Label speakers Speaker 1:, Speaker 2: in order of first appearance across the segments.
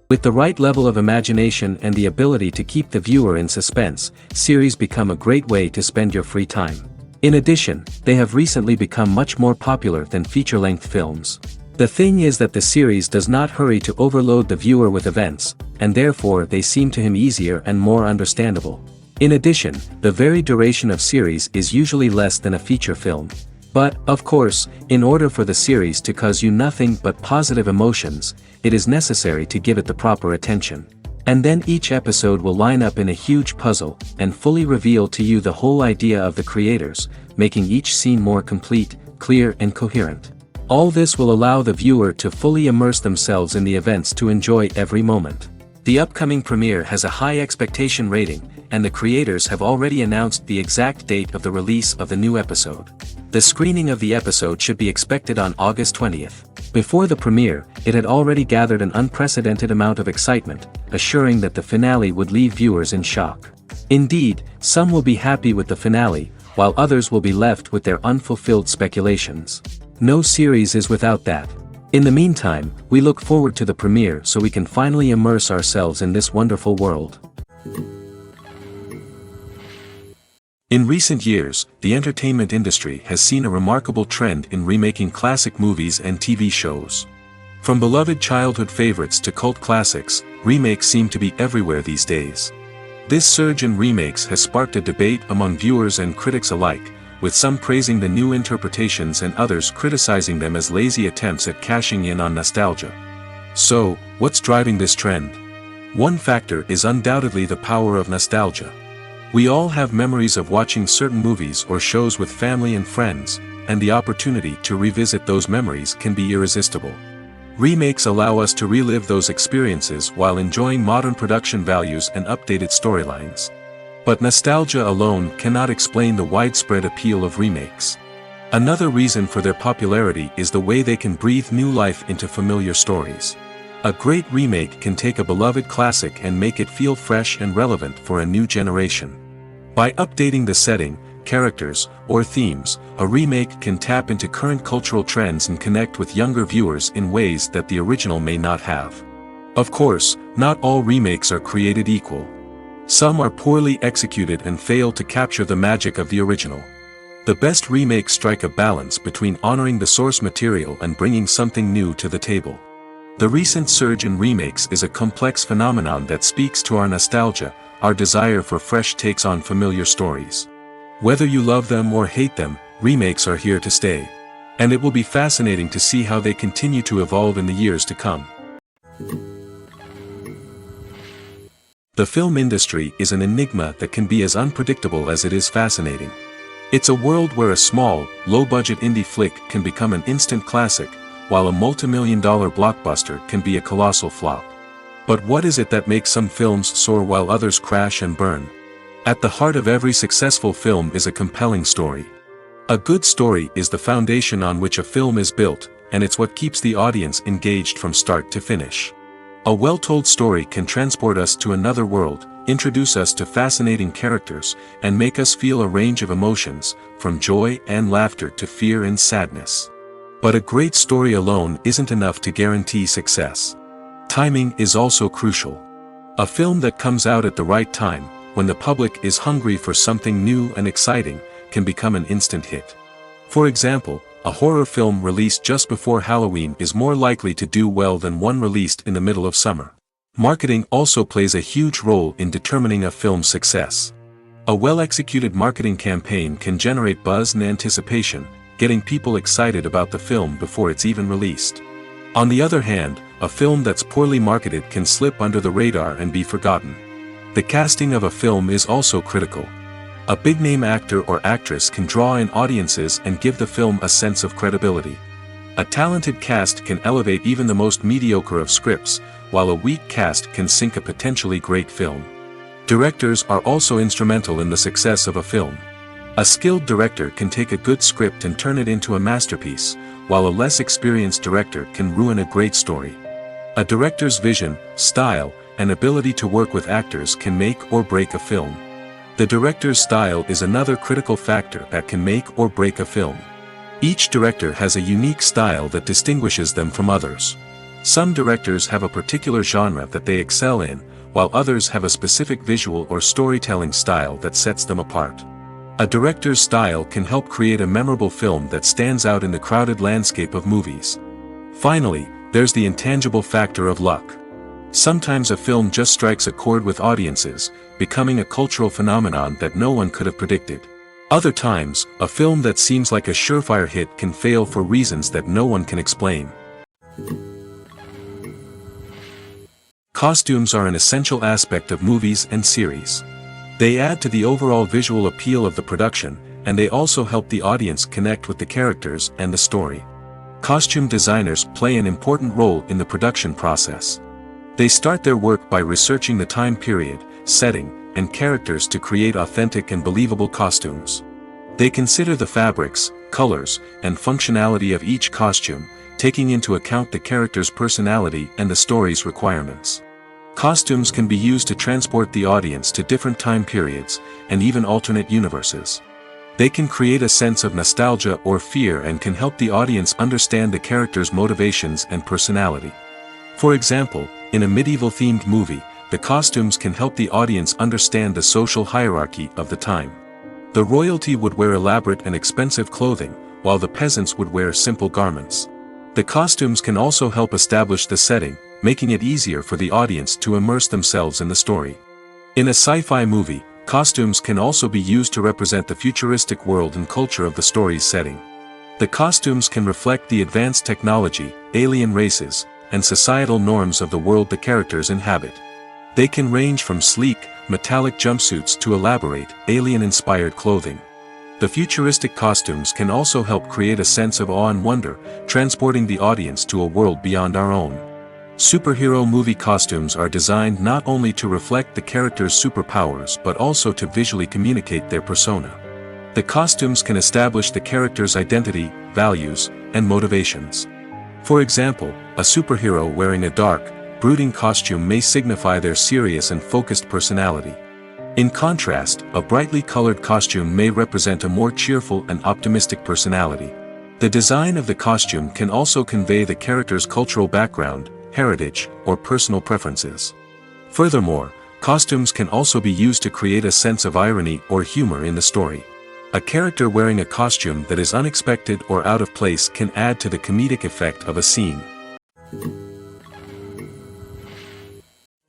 Speaker 1: With the right level of imagination and the ability to keep the viewer in suspense, series become a great way to spend your free time. In addition, they have recently become much more popular than feature-length films. The thing is that the series does not hurry to overload the viewer with events, and therefore they seem to him easier and more understandable. In addition, the very duration of series is usually less than a feature film. But, of course, in order for the series to cause you nothing but positive emotions, it is necessary to give it the proper attention. And then each episode will line up in a huge puzzle, and fully reveal to you the whole idea of the creators, making each scene more complete, clear and coherent. All this will allow the viewer to fully immerse themselves in the events to enjoy every moment. The upcoming premiere has a high expectation rating, and the creators have already announced the exact date of the release of the new episode. The screening of the episode should be expected on August 20th. Before the premiere, it had already gathered an unprecedented amount of excitement, assuring that the finale would leave viewers in shock. Indeed, some will be happy with the finale, while others will be left with their unfulfilled speculations. No series is without that. In the meantime, we look forward to the premiere so we can finally immerse ourselves in this wonderful world. In recent years, the entertainment industry has seen a remarkable trend in remaking classic movies and TV shows. From beloved childhood favorites to cult classics, remakes seem to be everywhere these days. This surge in remakes has sparked a debate among viewers and critics alike, with some praising the new interpretations and others criticizing them as lazy attempts at cashing in on nostalgia. So, what's driving this trend? One factor is undoubtedly the power of nostalgia. We all have memories of watching certain movies or shows with family and friends, and the opportunity to revisit those memories can be irresistible. Remakes allow us to relive those experiences while enjoying modern production values and updated storylines. But nostalgia alone cannot explain the widespread appeal of remakes. Another reason for their popularity is the way they can breathe new life into familiar stories. A great remake can take a beloved classic and make it feel fresh and relevant for a new generation. By updating the setting, characters, or themes, a remake can tap into current cultural trends and connect with younger viewers in ways that the original may not have. Of course, not all remakes are created equal. Some are poorly executed and fail to capture the magic of the original. The best remakes strike a balance between honoring the source material and bringing something new to the table. The recent surge in remakes is a complex phenomenon that speaks to our nostalgia, our desire for fresh takes on familiar stories. Whether you love them or hate them, remakes are here to stay. And it will be fascinating to see how they continue to evolve in the years to come. The film industry is an enigma that can be as unpredictable as it is fascinating. It's a world where a small, low-budget indie flick can become an instant classic, while a multi-million-dollar blockbuster can be a colossal flop. But what is it that makes some films soar while others crash and burn? At the heart of every successful film is a compelling story. A good story is the foundation on which a film is built, and it's what keeps the audience engaged from start to finish. A well-told story can transport us to another world, introduce us to fascinating characters, and make us feel a range of emotions, from joy and laughter to fear and sadness. But a great story alone isn't enough to guarantee success. Timing is also crucial. A film that comes out at the right time, when the public is hungry for something new and exciting, can become an instant hit. For example, a horror film released just before Halloween is more likely to do well than one released in the middle of summer. Marketing also plays a huge role in determining a film's success. A well-executed marketing campaign can generate buzz and anticipation, getting people excited about the film before it's even released. On the other hand, a film that's poorly marketed can slip under the radar and be forgotten. The casting of a film is also critical. A big-name actor or actress can draw in audiences and give the film a sense of credibility. A talented cast can elevate even the most mediocre of scripts, while a weak cast can sink a potentially great film. Directors are also instrumental in the success of a film. A skilled director can take a good script and turn it into a masterpiece, while a less experienced director can ruin a great story. A director's vision, style, and ability to work with actors can make or break a film. The director's style is another critical factor that can make or break a film. Each director has a unique style that distinguishes them from others. Some directors have a particular genre that they excel in, while others have a specific visual or storytelling style that sets them apart. A director's style can help create a memorable film that stands out in the crowded landscape of movies. Finally, there's the intangible factor of luck. Sometimes a film just strikes a chord with audiences, becoming a cultural phenomenon that no one could have predicted. Other times, a film that seems like a surefire hit can fail for reasons that no one can explain. Costumes are an essential aspect of movies and series. They add to the overall visual appeal of the production, and they also help the audience connect with the characters and the story. Costume designers play an important role in the production process. They start their work by researching the time period, setting, and characters to create authentic and believable costumes. They consider the fabrics, colors, and functionality of each costume, taking into account the character's personality and the story's requirements. Costumes can be used to transport the audience to different time periods, and even alternate universes. They can create a sense of nostalgia or fear and can help the audience understand the character's motivations and personality. For example, in a medieval-themed movie, the costumes can help the audience understand the social hierarchy of the time. The royalty would wear elaborate and expensive clothing, while the peasants would wear simple garments. The costumes can also help establish the setting, making it easier for the audience to immerse themselves in the story. In a sci-fi movie, costumes can also be used to represent the futuristic world and culture of the story's setting. The costumes can reflect the advanced technology, alien races, and societal norms of the world the characters inhabit. They can range from sleek, metallic jumpsuits to elaborate, alien-inspired clothing. The futuristic costumes can also help create a sense of awe and wonder, transporting the audience to a world beyond our own. Superhero movie costumes are designed not only to reflect the character's superpowers but also to visually communicate their persona. The costumes can establish the character's identity, values, and motivations. For example, a superhero wearing a dark, brooding costume may signify their serious and focused personality. In contrast, a brightly colored costume may represent a more cheerful and optimistic personality. The design of the costume can also convey the character's cultural background, heritage, or personal preferences. Furthermore, costumes can also be used to create a sense of irony or humor in the story. A character wearing a costume that is unexpected or out of place can add to the comedic effect of a scene.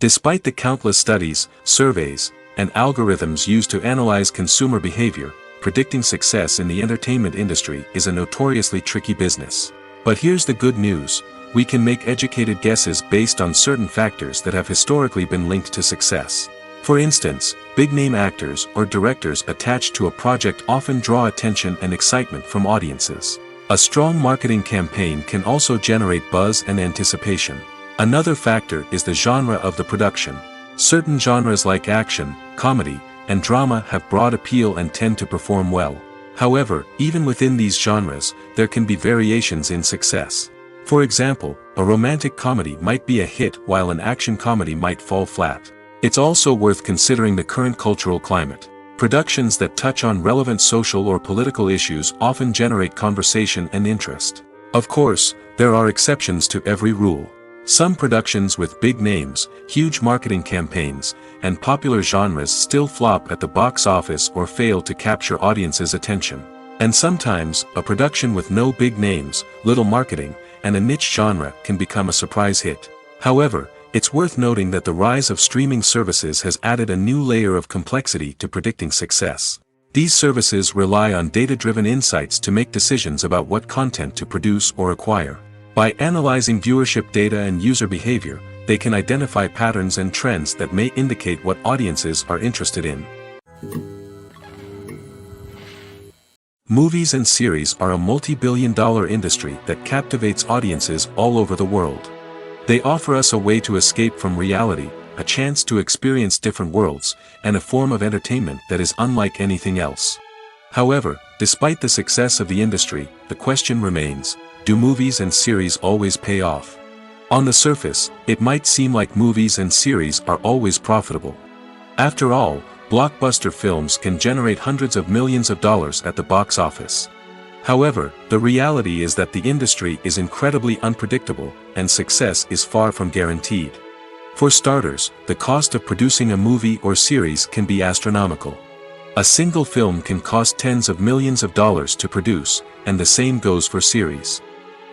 Speaker 1: Despite the countless studies, surveys, and algorithms used to analyze consumer behavior, predicting success in the entertainment industry is a notoriously tricky business. But here's the good news: we can make educated guesses based on certain factors that have historically been linked to success. For instance, big-name actors or directors attached to a project often draw attention and excitement from audiences. A strong marketing campaign can also generate buzz and anticipation. Another factor is the genre of the production. Certain genres like action, comedy, and drama have broad appeal and tend to perform well. However, even within these genres, there can be variations in success. For example, a romantic comedy might be a hit while an action comedy might fall flat. It's also worth considering the current cultural climate. Productions that touch on relevant social or political issues often generate conversation and interest. Of course, there are exceptions to every rule. Some productions with big names, huge marketing campaigns, and popular genres still flop at the box office or fail to capture audiences' attention. And sometimes, a production with no big names, little marketing, and a niche genre can become a surprise hit. However, it's worth noting that the rise of streaming services has added a new layer of complexity to predicting success. These services rely on data-driven insights to make decisions about what content to produce or acquire. By analyzing viewership data and user behavior, they can identify patterns and trends that may indicate what audiences are interested in. Movies and series are a multi-billion-dollar industry that captivates audiences all over the world. They offer us a way to escape from reality, a chance to experience different worlds, and a form of entertainment that is unlike anything else. However, despite the success of the industry, the question remains: do movies and series always pay off? On the surface, it might seem like movies and series are always profitable. After all, blockbuster films can generate hundreds of millions of dollars at the box office. However, the reality is that the industry is incredibly unpredictable, and success is far from guaranteed. For starters, the cost of producing a movie or series can be astronomical. A single film can cost tens of millions of dollars to produce, and the same goes for series.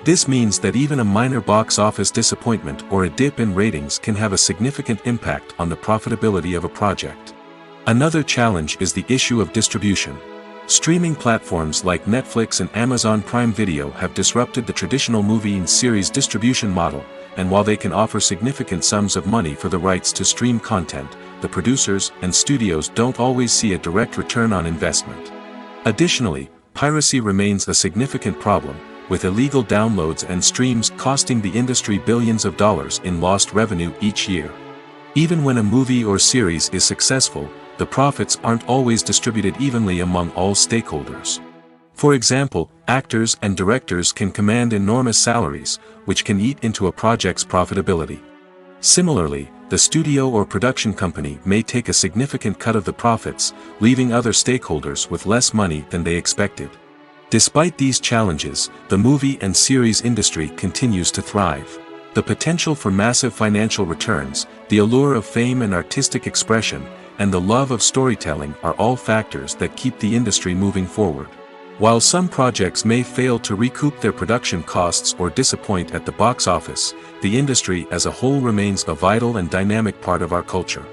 Speaker 1: This means that even a minor box office disappointment or a dip in ratings can have a significant impact on the profitability of a project. Another challenge is the issue of distribution. Streaming platforms like Netflix and Amazon Prime Video have disrupted the traditional movie and series distribution model, and while they can offer significant sums of money for the rights to stream content, the producers and studios don't always see a direct return on investment. Additionally, piracy remains a significant problem, with illegal downloads and streams costing the industry billions of dollars in lost revenue each year. Even when a movie or series is successful, the profits aren't always distributed evenly among all stakeholders. For example, actors and directors can command enormous salaries, which can eat into a project's profitability. Similarly, the studio or production company may take a significant cut of the profits, leaving other stakeholders with less money than they expected. Despite these challenges, the movie and series industry continues to thrive. The potential for massive financial returns, the allure of fame and artistic expression, and the love of storytelling are all factors that keep the industry moving forward. While some projects may fail to recoup their production costs or disappoint at the box office, the industry as a whole remains a vital and dynamic part of our culture.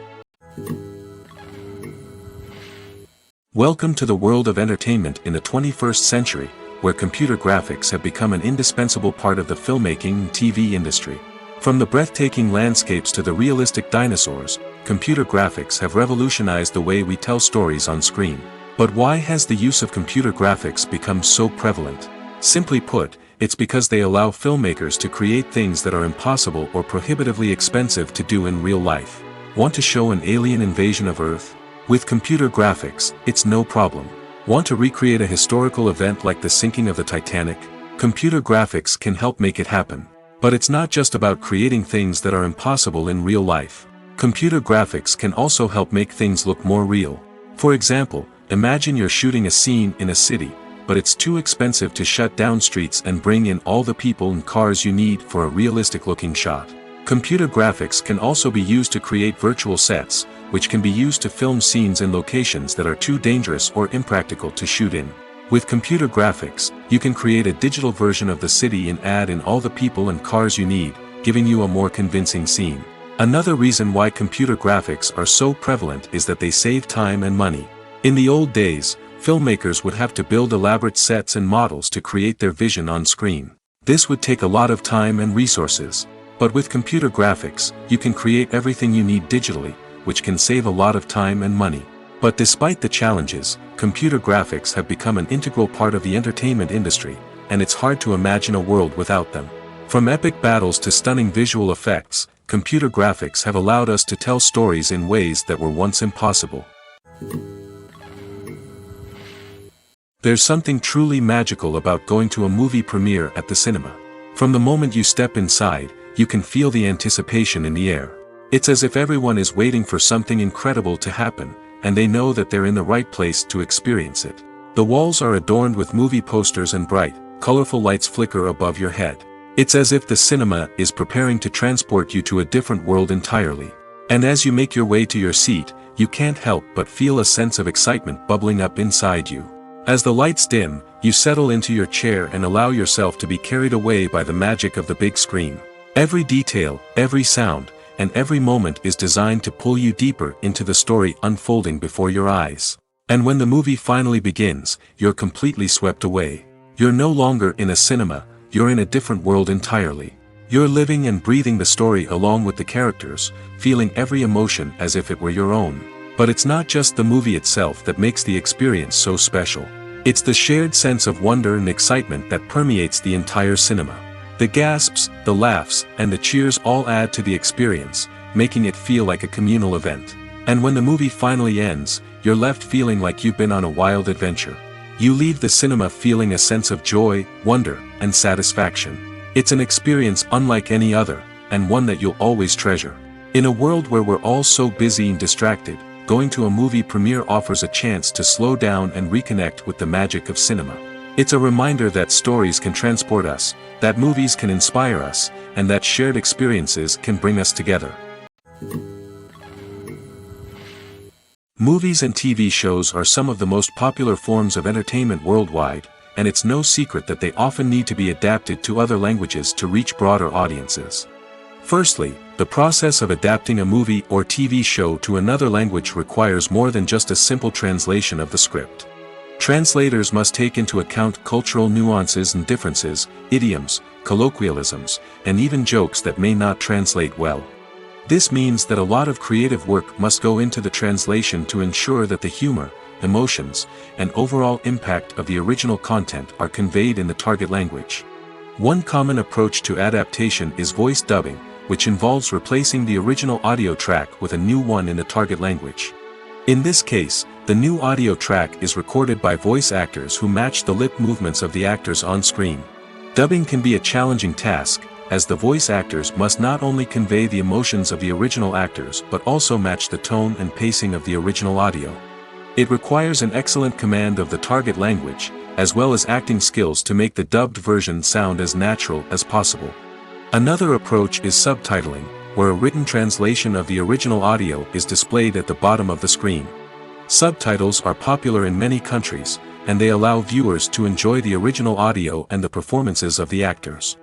Speaker 1: Welcome to the world of entertainment in the 21st century, where computer graphics have become an indispensable part of the filmmaking and TV industry. From the breathtaking landscapes to the realistic dinosaurs, computer graphics have revolutionized the way we tell stories on screen. But why has the use of computer graphics become so prevalent? Simply put, it's because they allow filmmakers to create things that are impossible or prohibitively expensive to do in real life. Want to show an alien invasion of Earth? With computer graphics, it's no problem. Want to recreate a historical event like the sinking of the Titanic? Computer graphics can help make it happen. But it's not just about creating things that are impossible in real life. Computer graphics can also help make things look more real. For example, imagine you're shooting a scene in a city, but it's too expensive to shut down streets and bring in all the people and cars you need for a realistic-looking shot. Computer graphics can also be used to create virtual sets, which can be used to film scenes in locations that are too dangerous or impractical to shoot in. With computer graphics, you can create a digital version of the city and add in all the people and cars you need, giving you a more convincing scene. Another reason why computer graphics are so prevalent is that they save time and money. In the old days, filmmakers would have to build elaborate sets and models to create their vision on screen. This would take a lot of time and resources. But with computer graphics, you can create everything you need digitally, which can save a lot of time and money. But despite the challenges, computer graphics have become an integral part of the entertainment industry, and it's hard to imagine a world without them. From epic battles to stunning visual effects, computer graphics have allowed us to tell stories in ways that were once impossible. There's something truly magical about going to a movie premiere at the cinema. From the moment you step inside, you can feel the anticipation in the air. It's as if everyone is waiting for something incredible to happen, and they know that they're in the right place to experience it. The walls are adorned with movie posters and bright, colorful lights flicker above your head. It's as if the cinema is preparing to transport you to a different world entirely. And as you make your way to your seat, you can't help but feel a sense of excitement bubbling up inside you. As the lights dim, you settle into your chair and allow yourself to be carried away by the magic of the big screen. Every detail, every sound, and every moment is designed to pull you deeper into the story unfolding before your eyes. And when the movie finally begins, you're completely swept away. You're no longer in a cinema, you're in a different world entirely. You're living and breathing the story along with the characters, feeling every emotion as if it were your own. But it's not just the movie itself that makes the experience so special. It's the shared sense of wonder and excitement that permeates the entire cinema. The gasps, the laughs, and the cheers all add to the experience, making it feel like a communal event. And when the movie finally ends, you're left feeling like you've been on a wild adventure. You leave the cinema feeling a sense of joy, wonder, and satisfaction. It's an experience unlike any other, and one that you'll always treasure. In a world where we're all so busy and distracted, going to a movie premiere offers a chance to slow down and reconnect with the magic of cinema. It's a reminder that stories can transport us, that movies can inspire us, and that shared experiences can bring us together. Movies and TV shows are some of the most popular forms of entertainment worldwide, and it's no secret that they often need to be adapted to other languages to reach broader audiences. Firstly, the process of adapting a movie or TV show to another language requires more than just a simple translation of the script. Translators must take into account cultural nuances and differences, idioms, colloquialisms, and even jokes that may not translate well. This means that a lot of creative work must go into the translation to ensure that the humor, emotions, and overall impact of the original content are conveyed in the target language. One common approach to adaptation is voice dubbing, which involves replacing the original audio track with a new one in the target language. In this case, the new audio track is recorded by voice actors who match the lip movements of the actors on screen. Dubbing can be a challenging task, as the voice actors must not only convey the emotions of the original actors but also match the tone and pacing of the original audio. It requires an excellent command of the target language, as well as acting skills to make the dubbed version sound as natural as possible. Another approach is subtitling, where a written translation of the original audio is displayed at the bottom of the screen. Subtitles are popular in many countries, and they allow viewers to enjoy the original audio and the performances of the actors.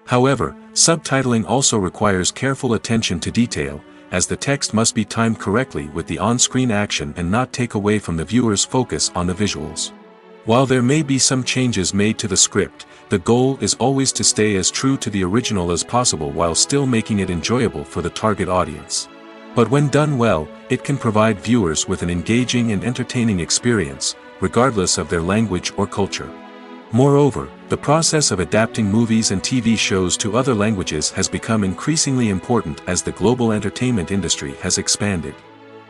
Speaker 1: However, subtitling also requires careful attention to detail, as the text must be timed correctly with the on-screen action and not take away from the viewer's focus on the visuals. While there may be some changes made to the script, the goal is always to stay as true to the original as possible while still making it enjoyable for the target audience. But when done well, it can provide viewers with an engaging and entertaining experience, regardless of their language or culture. Moreover, the process of adapting movies and TV shows to other languages has become increasingly important as the global entertainment industry has expanded.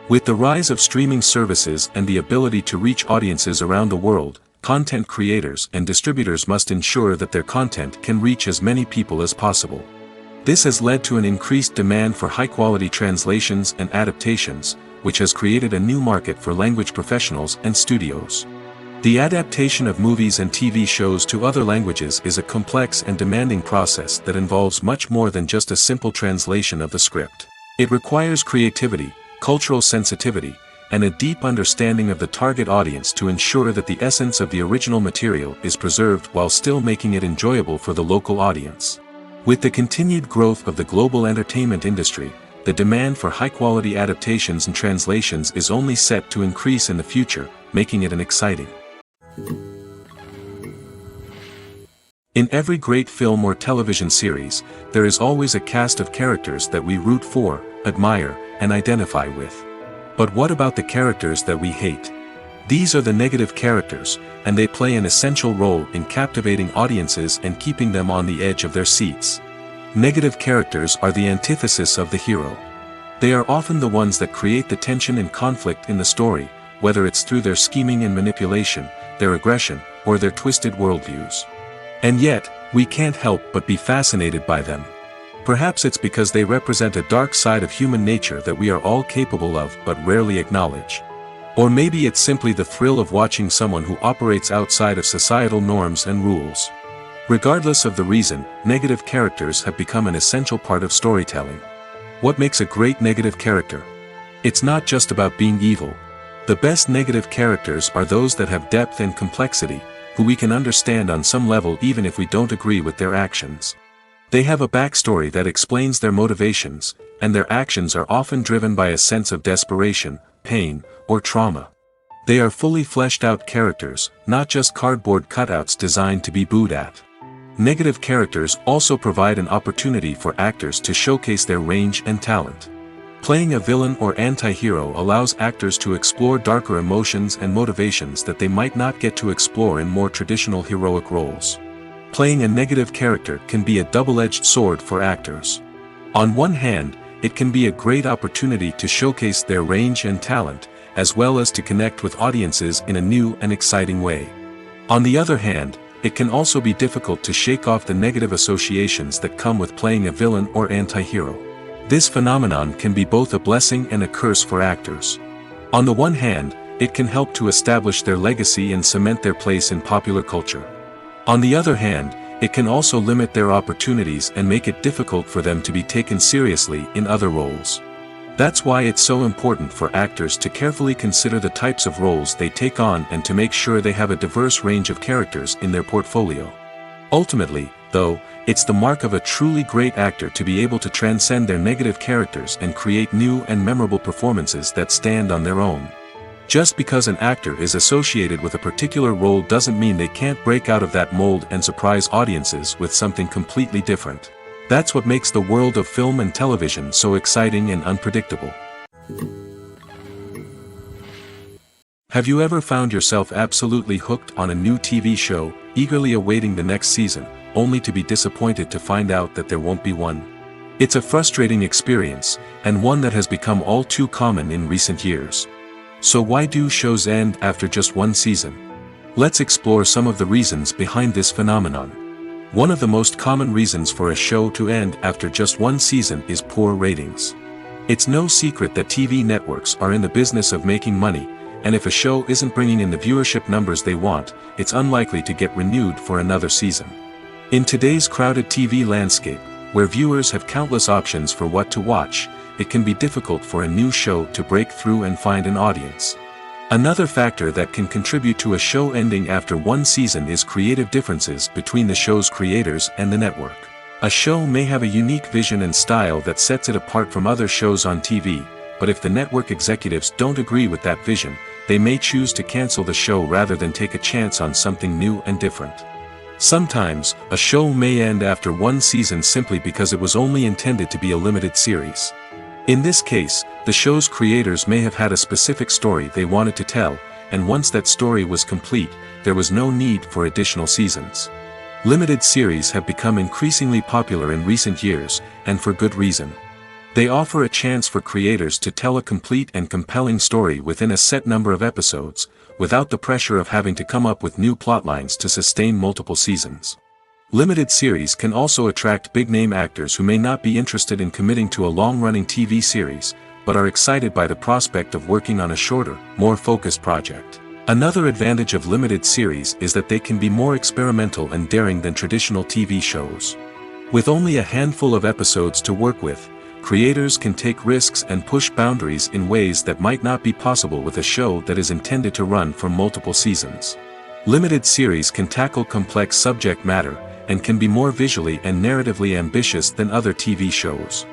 Speaker 1: With the rise of streaming services and the ability to reach audiences around the world, content creators and distributors must ensure that their content can reach as many people as possible. This has led to an increased demand for high-quality translations and adaptations, which has created a new market for language professionals and studios. The adaptation of movies and TV shows to other languages is a complex and demanding process that involves much more than just a simple translation of the script. It requires creativity, cultural sensitivity, and a deep understanding of the target audience to ensure that the essence of the original material is preserved while still making it enjoyable for the local audience. With the continued growth of the global entertainment industry, the demand for high-quality adaptations and translations is only set to increase in the future, making it an exciting. In every great film or television series, there is always a cast of characters that we root for, admire, and identify with. But what about the characters that we hate? These are the negative characters, and they play an essential role in captivating audiences and keeping them on the edge of their seats. Negative characters are the antithesis of the hero. They are often the ones that create the tension and conflict in the story, whether it's through their scheming and manipulation, their aggression, or their twisted worldviews. And yet, we can't help but be fascinated by them. Perhaps it's because they represent a dark side of human nature that we are all capable of but rarely acknowledge. Or maybe it's simply the thrill of watching someone who operates outside of societal norms and rules. Regardless of the reason, negative characters have become an essential part of storytelling. What makes a great negative character? It's not just about being evil. The best negative characters are those that have depth and complexity, who we can understand on some level even if we don't agree with their actions. They have a backstory that explains their motivations, and their actions are often driven by a sense of desperation, pain, or trauma. They are fully fleshed out characters, not just cardboard cutouts designed to be booed at. Negative characters also provide an opportunity for actors to showcase their range and talent. Playing a villain or anti-hero allows actors to explore darker emotions and motivations that they might not get to explore in more traditional heroic roles. Playing a negative character can be a double-edged sword for actors. On one hand, it can be a great opportunity to showcase their range and talent, as well as to connect with audiences in a new and exciting way. On the other hand, it can also be difficult to shake off the negative associations that come with playing a villain or anti-hero. This phenomenon can be both a blessing and a curse for actors. On the one hand, it can help to establish their legacy and cement their place in popular culture. On the other hand, it can also limit their opportunities and make it difficult for them to be taken seriously in other roles. That's why it's so important for actors to carefully consider the types of roles they take on and to make sure they have a diverse range of characters in their portfolio. Ultimately, though, it's the mark of a truly great actor to be able to transcend their negative characters and create new and memorable performances that stand on their own. Just because an actor is associated with a particular role doesn't mean they can't break out of that mold and surprise audiences with something completely different. That's what makes the world of film and television so exciting and unpredictable. Have you ever found yourself absolutely hooked on a new TV show, eagerly awaiting the next season, only to be disappointed to find out that there won't be one? It's a frustrating experience, and one that has become all too common in recent years. So why do shows end after just one season? Let's explore some of the reasons behind this phenomenon. One of the most common reasons for a show to end after just one season is poor ratings. It's no secret that TV networks are in the business of making money, and if a show isn't bringing in the viewership numbers they want, it's unlikely to get renewed for another season. In today's crowded TV landscape, where viewers have countless options for what to watch, it can be difficult for a new show to break through and find an audience. Another factor that can contribute to a show ending after one season is creative differences between the show's creators and the network. A show may have a unique vision and style that sets it apart from other shows on TV, but if the network executives don't agree with that vision, they may choose to cancel the show rather than take a chance on something new and different. Sometimes, a show may end after one season simply because it was only intended to be a limited series. In this case, the show's creators may have had a specific story they wanted to tell, and once that story was complete, there was no need for additional seasons. Limited series have become increasingly popular in recent years, and for good reason. They offer a chance for creators to tell a complete and compelling story within a set number of episodes, without the pressure of having to come up with new plotlines to sustain multiple seasons. Limited series can also attract big-name actors who may not be interested in committing to a long-running TV series, but are excited by the prospect of working on a shorter, more focused project. Another advantage of limited series is that they can be more experimental and daring than traditional TV shows. With only a handful of episodes to work with, creators can take risks and push boundaries in ways that might not be possible with a show that is intended to run for multiple seasons. Limited series can tackle complex subject matter, and can be more visually and narratively ambitious than other TV shows.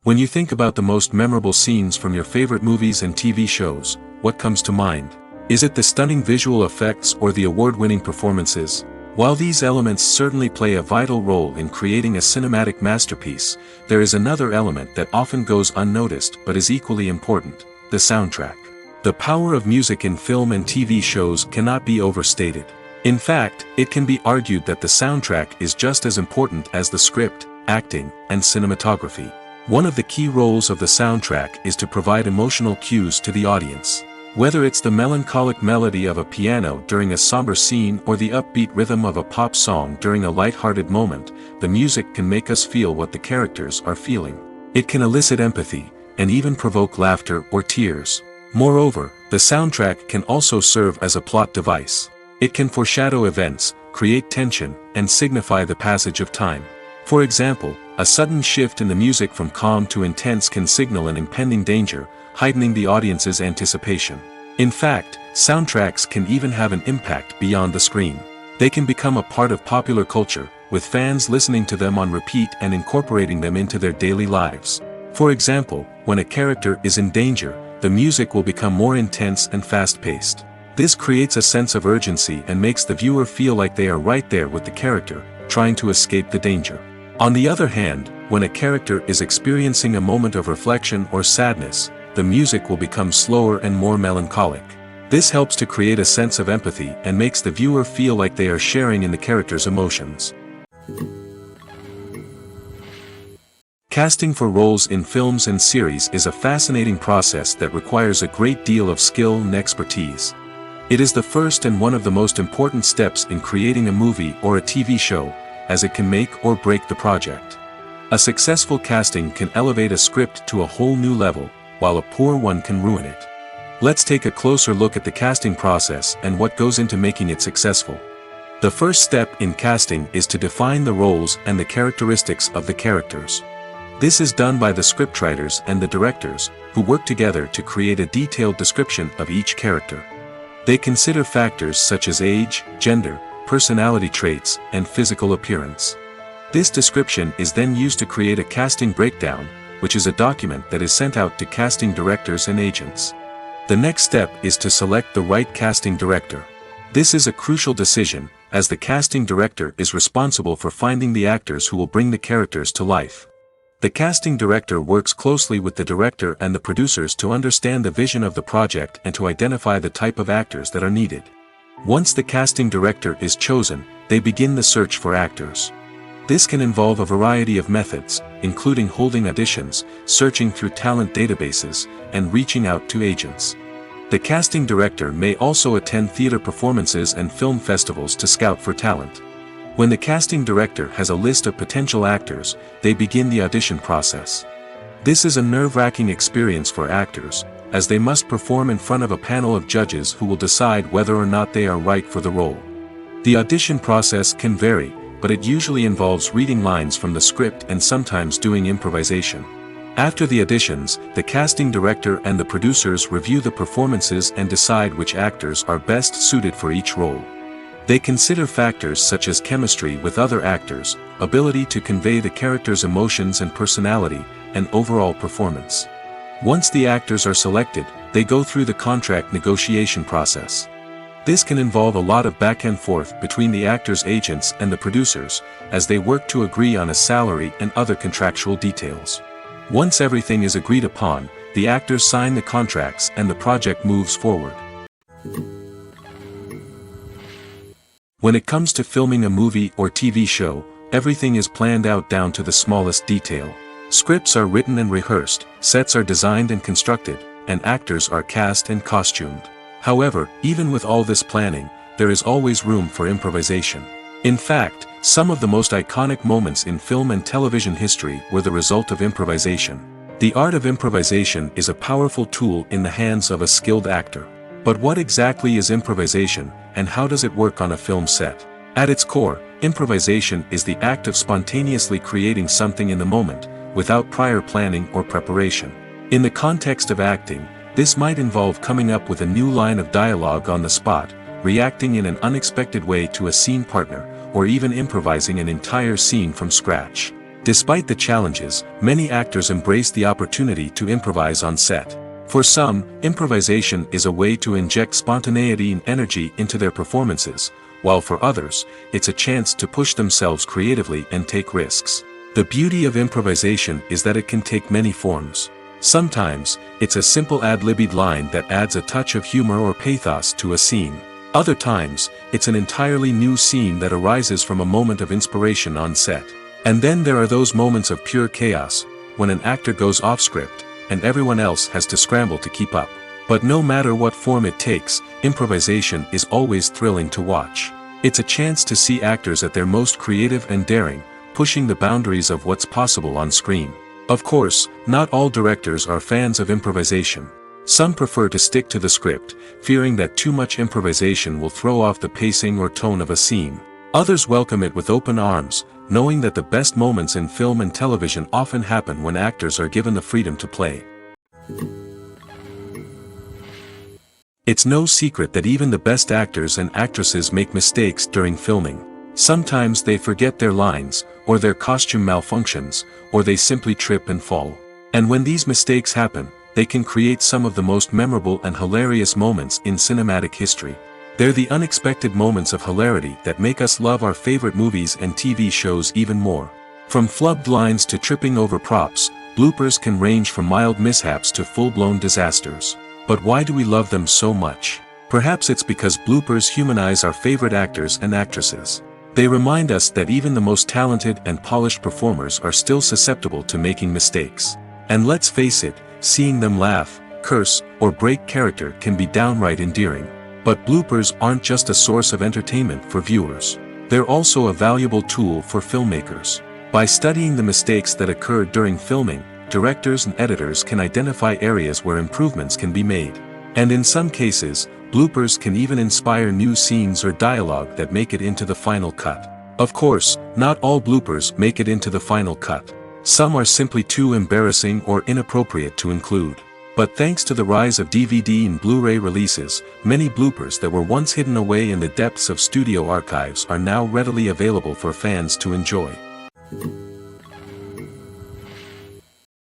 Speaker 1: When you think about the most memorable scenes from your favorite movies and TV shows, what comes to mind? Is it the stunning visual effects or the award-winning performances? While these elements certainly play a vital role in creating a cinematic masterpiece, there is another element that often goes unnoticed but is equally important: the soundtrack. The power of music in film and TV shows cannot be overstated. In fact, it can be argued that the soundtrack is just as important as the script, acting, and cinematography. One of the key roles of the soundtrack is to provide emotional cues to the audience. Whether it's the melancholic melody of a piano during a somber scene or the upbeat rhythm of a pop song during a light-hearted moment, the music can make us feel what the characters are feeling. It can elicit empathy, and even provoke laughter or tears. Moreover, the soundtrack can also serve as a plot device. It can foreshadow events, create tension, and signify the passage of time. For example, a sudden shift in the music from calm to intense can signal an impending danger, heightening the audience's anticipation. In fact, soundtracks can even have an impact beyond the screen. They can become a part of popular culture, with fans listening to them on repeat and incorporating them into their daily lives. For example, when a character is in danger, the music will become more intense and fast-paced. This creates a sense of urgency and makes the viewer feel like they are right there with the character, trying to escape the danger. On the other hand, when a character is experiencing a moment of reflection or sadness, the music will become slower and more melancholic. This helps to create a sense of empathy and makes the viewer feel like they are sharing in the character's emotions. Casting for roles in films and series is a fascinating process that requires a great deal of skill and expertise. It is the first and one of the most important steps in creating a movie or a TV show, as it can make or break the project. A successful casting can elevate a script to a whole new level, while a poor one can ruin it. Let's take a closer look at the casting process and what goes into making it successful. The first step in casting is to define the roles and the characteristics of the characters. This is done by the scriptwriters and the directors, who work together to create a detailed description of each character. They consider factors such as age, gender, personality traits, and physical appearance. This description is then used to create a casting breakdown, which is a document that is sent out to casting directors and agents. The next step is to select the right casting director. This is a crucial decision, as the casting director is responsible for finding the actors who will bring the characters to life. The casting director works closely with the director and the producers to understand the vision of the project and to identify the type of actors that are needed. Once the casting director is chosen, they begin the search for actors. This can involve a variety of methods, including holding auditions, searching through talent databases, and reaching out to agents. The casting director may also attend theater performances and film festivals to scout for talent. When the casting director has a list of potential actors, they begin the audition process. This is a nerve-wracking experience for actors, as they must perform in front of a panel of judges who will decide whether or not they are right for the role. The audition process can vary, but it usually involves reading lines from the script and sometimes doing improvisation. After the auditions, the casting director and the producers review the performances and decide which actors are best suited for each role. They consider factors such as chemistry with other actors, ability to convey the character's emotions and personality, and overall performance. Once the actors are selected, they go through the contract negotiation process. This can involve a lot of back and forth between the actors' agents and the producers, as they work to agree on a salary and other contractual details. Once everything is agreed upon, the actors sign the contracts and the project moves forward. When it comes to filming a movie or TV show, everything is planned out down to the smallest detail. Scripts are written and rehearsed, sets are designed and constructed, and actors are cast and costumed. However, even with all this planning, there is always room for improvisation. In fact, some of the most iconic moments in film and television history were the result of improvisation. The art of improvisation is a powerful tool in the hands of a skilled actor. But what exactly is improvisation, and how does it work on a film set? At its core, improvisation is the act of spontaneously creating something in the moment, without prior planning or preparation. In the context of acting, this might involve coming up with a new line of dialogue on the spot, reacting in an unexpected way to a scene partner, or even improvising an entire scene from scratch. Despite the challenges, many actors embrace the opportunity to improvise on set. For some, improvisation is a way to inject spontaneity and energy into their performances, while for others, it's a chance to push themselves creatively and take risks. The beauty of improvisation is that it can take many forms. Sometimes, it's a simple ad-libbed line that adds a touch of humor or pathos to a scene. Other times, it's an entirely new scene that arises from a moment of inspiration on set. And then there are those moments of pure chaos, when an actor goes off script, and everyone else has to scramble to keep up. But no matter what form it takes, improvisation is always thrilling to watch. It's a chance to see actors at their most creative and daring, pushing the boundaries of what's possible on screen. Of course, not all directors are fans of improvisation. Some prefer to stick to the script, fearing that too much improvisation will throw off the pacing or tone of a scene. Others welcome it with open arms, knowing that the best moments in film and television often happen when actors are given the freedom to play. It's no secret that even the best actors and actresses make mistakes during filming. Sometimes they forget their lines, or their costume malfunctions, or they simply trip and fall. And when these mistakes happen, they can create some of the most memorable and hilarious moments in cinematic history. They're the unexpected moments of hilarity that make us love our favorite movies and TV shows even more. From flubbed lines to tripping over props, bloopers can range from mild mishaps to full-blown disasters. But why do we love them so much? Perhaps it's because bloopers humanize our favorite actors and actresses. They remind us that even the most talented and polished performers are still susceptible to making mistakes. And let's face it, seeing them laugh, curse, or break character can be downright endearing. But bloopers aren't just a source of entertainment for viewers. They're also a valuable tool for filmmakers. By studying the mistakes that occurred during filming, directors and editors can identify areas where improvements can be made. And in some cases, bloopers can even inspire new scenes or dialogue that make it into the final cut. Of course, not all bloopers make it into the final cut. Some are simply too embarrassing or inappropriate to include. But thanks to the rise of DVD and Blu-ray releases, many bloopers that were once hidden away in the depths of studio archives are now readily available for fans to enjoy.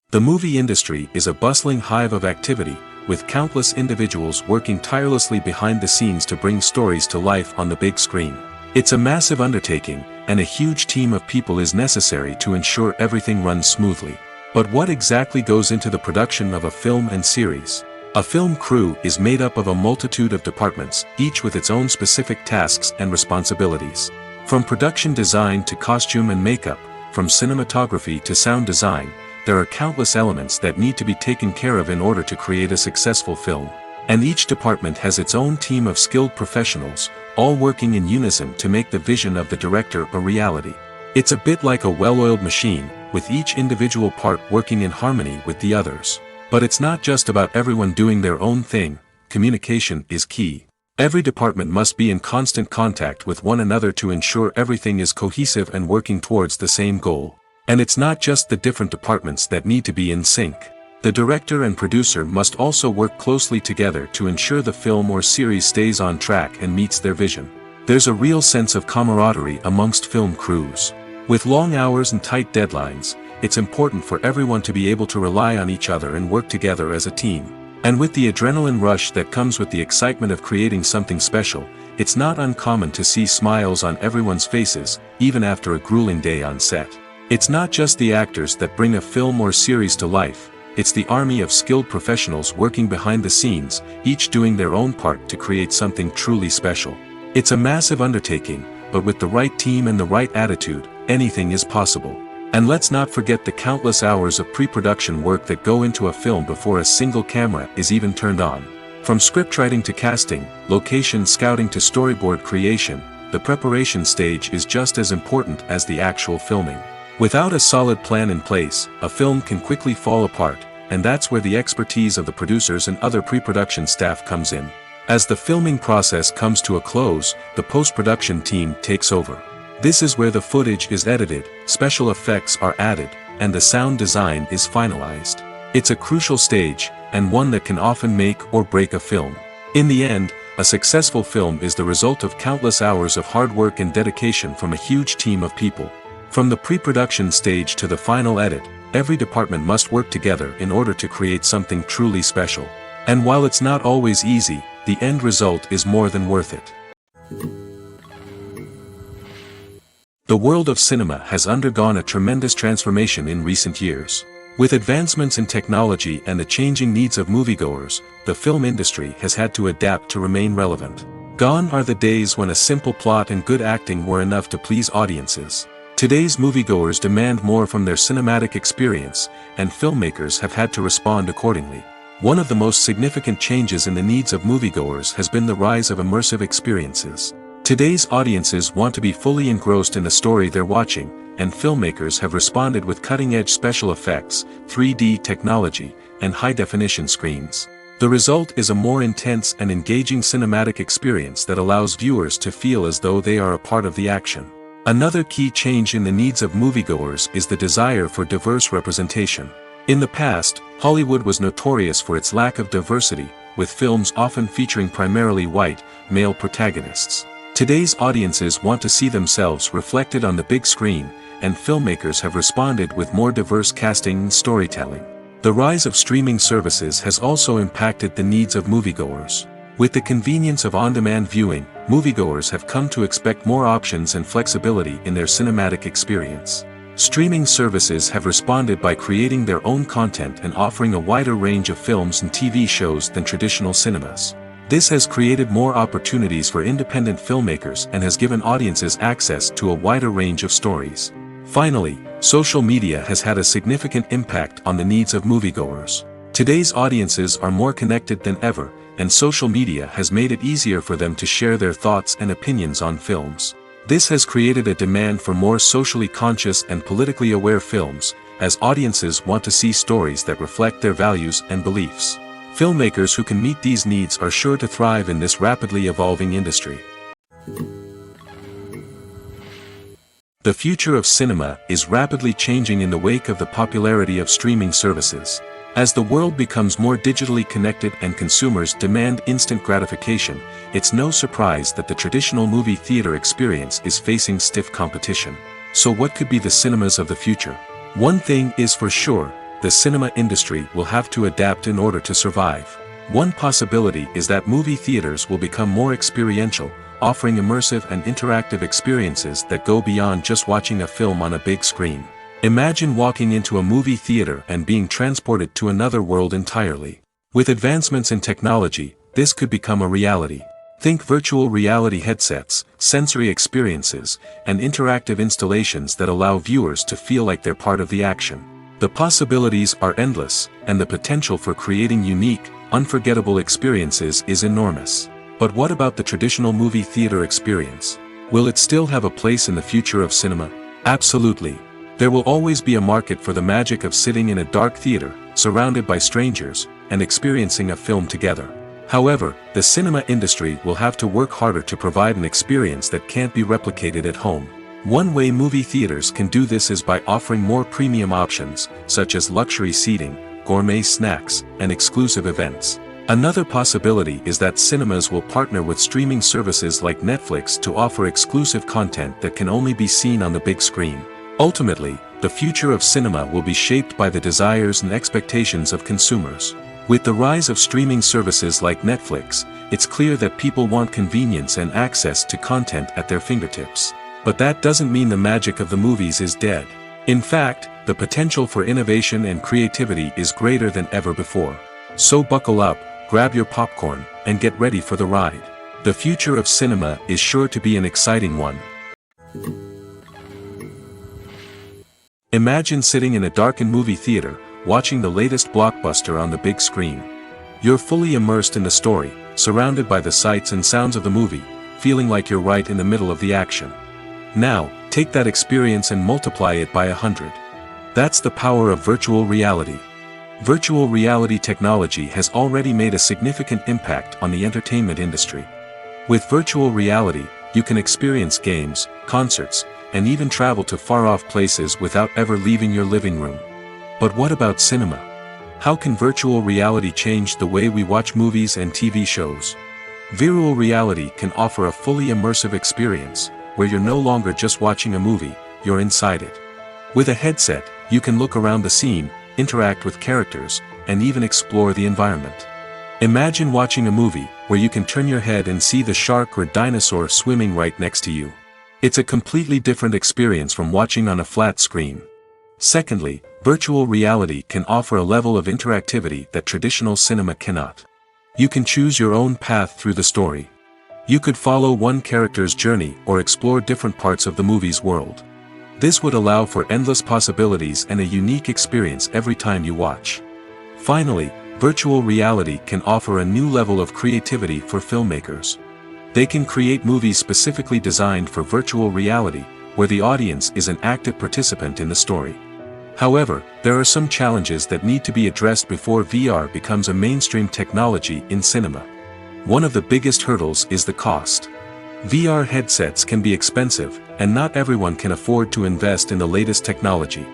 Speaker 1: The movie industry is a bustling hive of activity, with countless individuals working tirelessly behind the scenes to bring stories to life on the big screen. It's a massive undertaking, and a huge team of people is necessary to ensure everything runs smoothly. But what exactly goes into the production of a film and series? A film crew is made up of a multitude of departments, each with its own specific tasks and responsibilities. From production design to costume and makeup, from cinematography to sound design, there are countless elements that need to be taken care of in order to create a successful film. And each department has its own team of skilled professionals, all working in unison to make the vision of the director a reality. It's a bit like a well-oiled machine, with each individual part working in harmony with the others. But it's not just about everyone doing their own thing. Communication is key. Every department must be in constant contact with one another to ensure everything is cohesive and working towards the same goal. And it's not just the different departments that need to be in sync. The director and producer must also work closely together to ensure the film or series stays on track and meets their vision. There's a real sense of camaraderie amongst film crews. With long hours and tight deadlines, it's important for everyone to be able to rely on each other and work together as a team. And with the adrenaline rush that comes with the excitement of creating something special, it's not uncommon to see smiles on everyone's faces, even after a grueling day on set. It's not just the actors that bring a film or series to life, it's the army of skilled professionals working behind the scenes, each doing their own part to create something truly special. It's a massive undertaking, but with the right team and the right attitude, anything is possible. And let's not forget the countless hours of pre-production work that go into a film before a single camera is even turned on. From scriptwriting to casting, location scouting to storyboard creation, the preparation stage is just as important as the actual filming. Without a solid plan in place, a film can quickly fall apart, and that's where the expertise of the producers and other pre-production staff comes in. As the filming process comes to a close, the post-production team takes over. This is where the footage is edited, special effects are added, and the sound design is finalized. It's a crucial stage, and one that can often make or break a film. In the end, a successful film is the result of countless hours of hard work and dedication from a huge team of people. From the pre-production stage to the final edit, every department must work together in order to create something truly special. And while it's not always easy, the end result is more than worth it. The world of cinema has undergone a tremendous transformation in recent years. With advancements in technology and the changing needs of moviegoers, the film industry has had to adapt to remain relevant. Gone are the days when a simple plot and good acting were enough to please audiences. Today's moviegoers demand more from their cinematic experience, and filmmakers have had to respond accordingly. One of the most significant changes in the needs of moviegoers has been the rise of immersive experiences. Today's audiences want to be fully engrossed in the story they're watching, and filmmakers have responded with cutting-edge special effects, 3D technology, and high-definition screens. The result is a more intense and engaging cinematic experience that allows viewers to feel as though they are a part of the action. Another key change in the needs of moviegoers is the desire for diverse representation. In the past, Hollywood was notorious for its lack of diversity, with films often featuring primarily white, male protagonists. Today's audiences want to see themselves reflected on the big screen, and filmmakers have responded with more diverse casting and storytelling. The rise of streaming services has also impacted the needs of moviegoers. With the convenience of on-demand viewing, moviegoers have come to expect more options and flexibility in their cinematic experience. Streaming services have responded by creating their own content and offering a wider range of films and TV shows than traditional cinemas. This has created more opportunities for independent filmmakers and has given audiences access to a wider range of stories. Finally, social media has had a significant impact on the needs of moviegoers. Today's audiences are more connected than ever, and social media has made it easier for them to share their thoughts and opinions on films. This has created a demand for more socially conscious and politically aware films, as audiences want to see stories that reflect their values and beliefs. Filmmakers who can meet these needs are sure to thrive in this rapidly evolving industry. The future of cinema is rapidly changing in the wake of the popularity of streaming services. As the world becomes more digitally connected and consumers demand instant gratification, it's no surprise that the traditional movie theater experience is facing stiff competition. So what could be the cinemas of the future? One thing is for sure, the cinema industry will have to adapt in order to survive. One possibility is that movie theaters will become more experiential, offering immersive and interactive experiences that go beyond just watching a film on a big screen. Imagine walking into a movie theater and being transported to another world entirely. With advancements in technology, this could become a reality. Think virtual reality headsets, sensory experiences, and interactive installations that allow viewers to feel like they're part of the action. The possibilities are endless, and the potential for creating unique, unforgettable experiences is enormous. But what about the traditional movie theater experience? Will it still have a place in the future of cinema? Absolutely. There will always be a market for the magic of sitting in a dark theater, surrounded by strangers, and experiencing a film together. However, the cinema industry will have to work harder to provide an experience that can't be replicated at home. One way movie theaters can do this is by offering more premium options, such as luxury seating, gourmet snacks, and exclusive events. Another possibility is that cinemas will partner with streaming services like Netflix to offer exclusive content that can only be seen on the big screen. Ultimately, the future of cinema will be shaped by the desires and expectations of consumers. With the rise of streaming services like Netflix, it's clear that people want convenience and access to content at their fingertips. But that doesn't mean the magic of the movies is dead. In fact, the potential for innovation and creativity is greater than ever before. So buckle up, grab your popcorn, and get ready for the ride. The future of cinema is sure to be an exciting one. Imagine sitting in a darkened movie theater, watching the latest blockbuster on the big screen. You're fully immersed in the story, surrounded by the sights and sounds of the movie, feeling like you're right in the middle of the action. Now, take that experience and multiply it by 100. That's the power of virtual reality. Virtual reality technology has already made a significant impact on the entertainment industry. With virtual reality, you can experience games, concerts, and even travel to far-off places without ever leaving your living room. But what about cinema? How can virtual reality change the way we watch movies and TV shows? Virtual reality can offer a fully immersive experience, where you're no longer just watching a movie, you're inside it. With a headset, you can look around the scene, interact with characters, and even explore the environment. Imagine watching a movie where you can turn your head and see the shark or dinosaur swimming right next to you. It's a completely different experience from watching on a flat screen. Secondly, virtual reality can offer a level of interactivity that traditional cinema cannot. You can choose your own path through the story. You could follow one character's journey or explore different parts of the movie's world. This would allow for endless possibilities and a unique experience every time you watch. Finally, virtual reality can offer a new level of creativity for filmmakers. They can create movies specifically designed for virtual reality, where the audience is an active participant in the story. However, there are some challenges that need to be addressed before VR becomes a mainstream technology in cinema. One of the biggest hurdles is the cost. VR headsets can be expensive, and not everyone can afford to invest in the latest technology.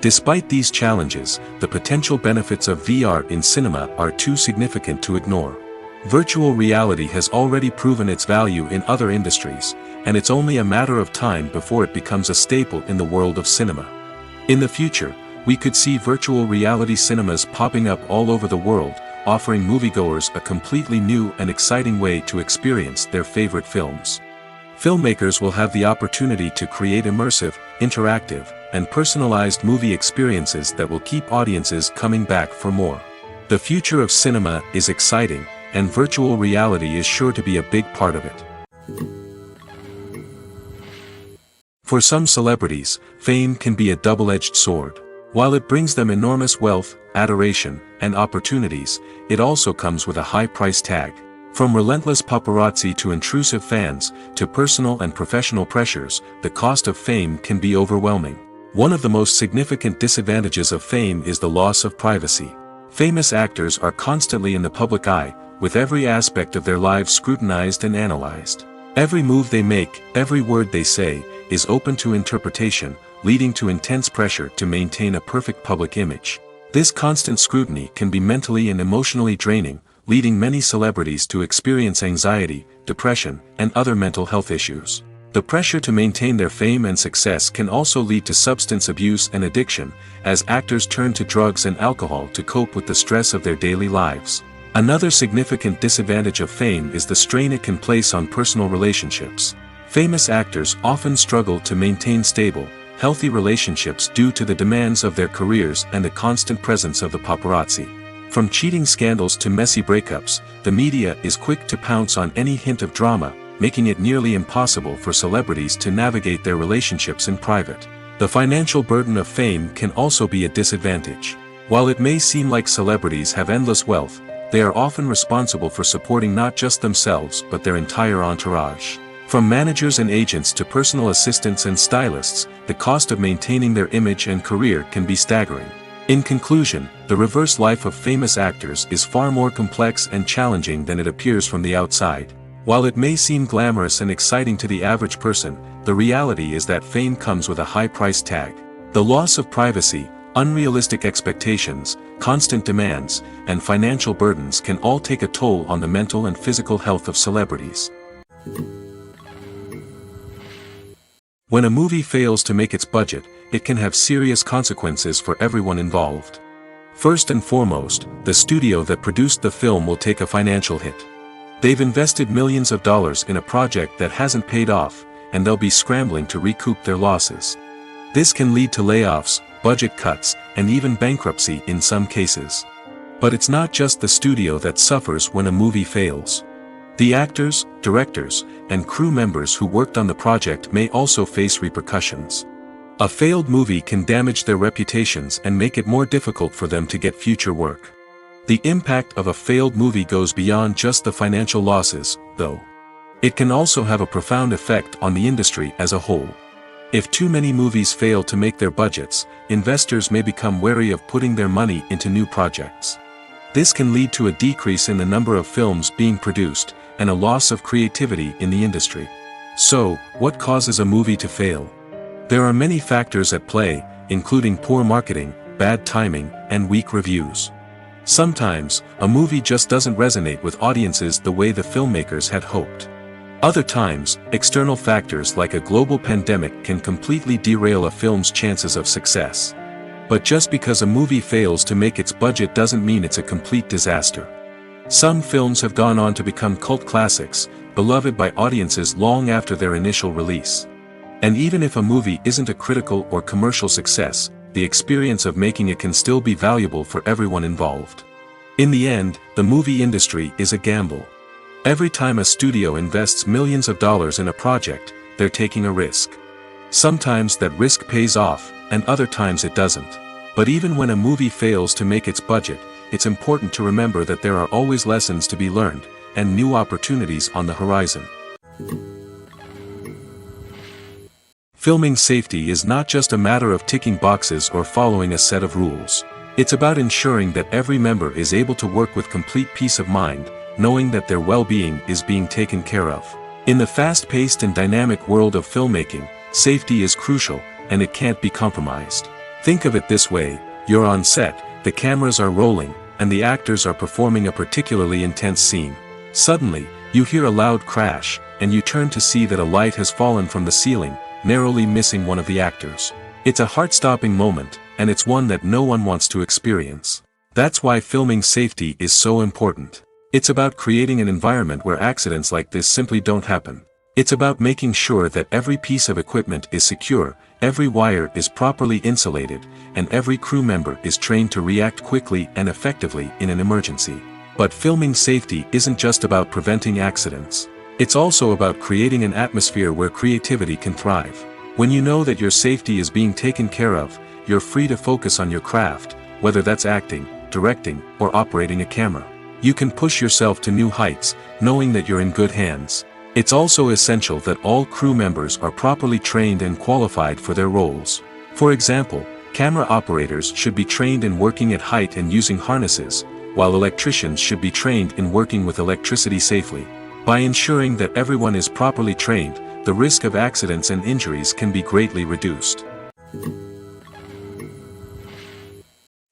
Speaker 1: Despite these challenges, the potential benefits of VR in cinema are too significant to ignore. Virtual reality has already proven its value in other industries, and it's only a matter of time before it becomes a staple in the world of cinema. In the future, we could see virtual reality cinemas popping up all over the world, offering moviegoers a completely new and exciting way to experience their favorite films. Filmmakers will have the opportunity to create immersive, interactive, and personalized movie experiences that will keep audiences coming back for more. The future of cinema is exciting, and virtual reality is sure to be a big part of it. For some celebrities, fame can be a double-edged sword. While it brings them enormous wealth, adoration, and opportunities, it also comes with a high price tag. From relentless paparazzi to intrusive fans, to personal and professional pressures, the cost of fame can be overwhelming. One of the most significant disadvantages of fame is the loss of privacy. Famous actors are constantly in the public eye, with every aspect of their lives scrutinized and analyzed. Every move they make, every word they say, is open to interpretation, leading to intense pressure to maintain a perfect public image. This constant scrutiny can be mentally and emotionally draining, leading many celebrities to experience anxiety, depression, and other mental health issues. The pressure to maintain their fame and success can also lead to substance abuse and addiction, as actors turn to drugs and alcohol to cope with the stress of their daily lives. Another significant disadvantage of fame is the strain it can place on personal relationships. Famous actors often struggle to maintain stable, healthy relationships due to the demands of their careers and the constant presence of the paparazzi. From cheating scandals to messy breakups, the media is quick to pounce on any hint of drama, making it nearly impossible for celebrities to navigate their relationships in private. The financial burden of fame can also be a disadvantage. While it may seem like celebrities have endless wealth, they are often responsible for supporting not just themselves but their entire entourage. From managers and agents to personal assistants and stylists, the cost of maintaining their image and career can be staggering. In conclusion, the reverse life of famous actors is far more complex and challenging than it appears from the outside. While it may seem glamorous and exciting to the average person, the reality is that fame comes with a high price tag. The loss of privacy, unrealistic expectations, constant demands, and financial burdens can all take a toll on the mental and physical health of celebrities. When a movie fails to make its budget, it can have serious consequences for everyone involved. First and foremost, the studio that produced the film will take a financial hit. They've invested millions of dollars in a project that hasn't paid off, and they'll be scrambling to recoup their losses. This can lead to layoffs, budget cuts, and even bankruptcy in some cases. But it's not just the studio that suffers when a movie fails. The actors, directors, and crew members who worked on the project may also face repercussions. A failed movie can damage their reputations and make it more difficult for them to get future work. The impact of a failed movie goes beyond just the financial losses, though. It can also have a profound effect on the industry as a whole. If too many movies fail to make their budgets, investors may become wary of putting their money into new projects. This can lead to a decrease in the number of films being produced, and a loss of creativity in the industry. So, what causes a movie to fail? There are many factors at play, including poor marketing, bad timing, and weak reviews. Sometimes, a movie just doesn't resonate with audiences the way the filmmakers had hoped. Other times, external factors like a global pandemic can completely derail a film's chances of success. But just because a movie fails to make its budget doesn't mean it's a complete disaster. Some films have gone on to become cult classics, beloved by audiences long after their initial release. And even if a movie isn't a critical or commercial success, the experience of making it can still be valuable for everyone involved. In the end, the movie industry is a gamble. Every time a studio invests millions of dollars in a project, they're taking a risk. Sometimes that risk pays off, and other times it doesn't. But even when a movie fails to make its budget, it's important to remember that there are always lessons to be learned, and new opportunities on the horizon. Filming safety is not just a matter of ticking boxes or following a set of rules. It's about ensuring that every member is able to work with complete peace of mind, knowing that their well-being is being taken care of. In the fast-paced and dynamic world of filmmaking, safety is crucial, and it can't be compromised. Think of it this way: you're on set, the cameras are rolling, and the actors are performing a particularly intense scene. Suddenly, you hear a loud crash, and you turn to see that a light has fallen from the ceiling, narrowly missing one of the actors. It's a heart-stopping moment, and it's one that no one wants to experience. That's why filming safety is so important. It's about creating an environment where accidents like this simply don't happen. It's about making sure that every piece of equipment is secure, every wire is properly insulated, and every crew member is trained to react quickly and effectively in an emergency. But filming safety isn't just about preventing accidents. It's also about creating an atmosphere where creativity can thrive. When you know that your safety is being taken care of, you're free to focus on your craft, whether that's acting, directing, or operating a camera. You can push yourself to new heights, knowing that you're in good hands. It's also essential that all crew members are properly trained and qualified for their roles. For example, Camera operators should be trained in working at height and using harnesses, while electricians should be trained in working with electricity safely. By ensuring that everyone is properly trained, the risk of accidents and injuries can be greatly reduced.